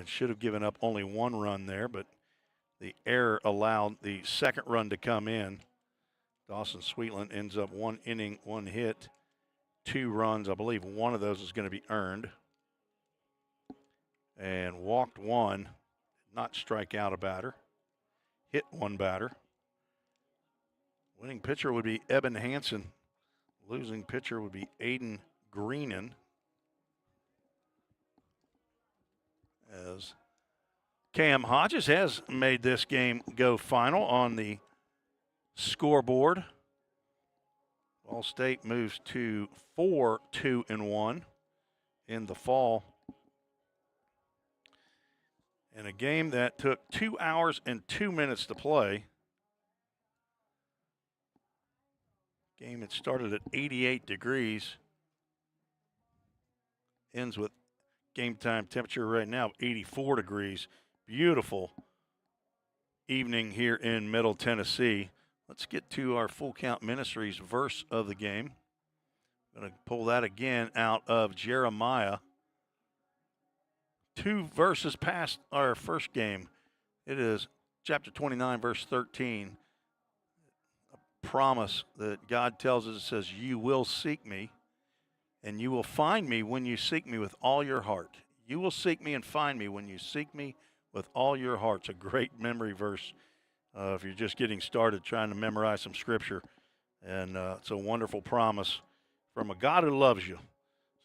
Should have given up only 1 run there, but the error allowed the second run to come in. Dawson Sweetland ends up 1 inning, 1 hit, 2 runs. I believe 1 of those is going to be earned. And walked 1, not strike out a batter, hit 1 batter. Winning pitcher would be Eben Hansen. Losing pitcher would be Aiden Greenan. As Cam Hodges has made this game go final on the scoreboard. Vol State moves to 4-2-1 in the fall. In a game that took 2 hours and 2 minutes to play. Game that started at 88 degrees. Ends with game time temperature right now of 84 degrees. Beautiful evening here in Middle Tennessee. Let's get to our Full Count Ministries verse of the game. I'm going to pull that again out of Jeremiah. 2 verses past our first game. It is chapter 29, verse 13. A promise that God tells us, it says, "You will seek me, and you will find me when you seek me with all your heart." You will seek me and find me when you seek me with all your heart. It's a great memory verse if you're just getting started trying to memorize some scripture. And it's a wonderful promise from a God who loves you.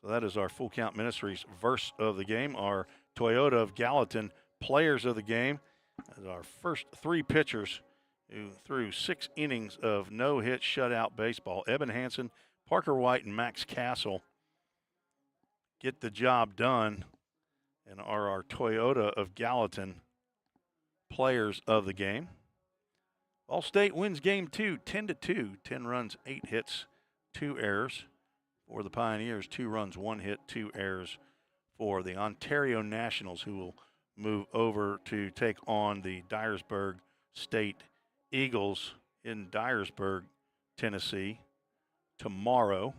So that is our Full Count Ministries verse of the game. Our Toyota of Gallatin players of the game. As our first 3 pitchers who threw 6 innings of no-hit shutout baseball. Eben Hansen, Parker White, and Max Castle get the job done and are our Toyota of Gallatin players of the game. Vol State wins game 2, 10-2. 10 runs, 8 hits, 2 errors for the Pioneers. 2 runs, 1 hit, 2 errors for the Ontario Nationals, who will move over to take on the Dyersburg State Eagles in Dyersburg, Tennessee, tomorrow.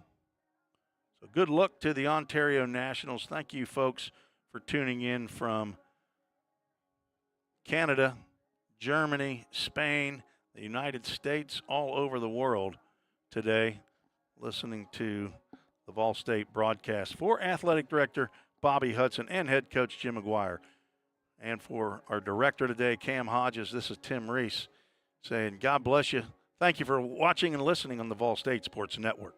So good luck to the Ontario Nationals. Thank you, folks, for tuning in from Canada, Germany, Spain, the United States, all over the world today, listening to the Vol State broadcast. For Athletic Director Bobby Hudson and Head Coach Jim McGuire, and for our director today, Cam Hodges, this is Tim Reese saying God bless you. Thank you for watching and listening on the Vol State Sports Network.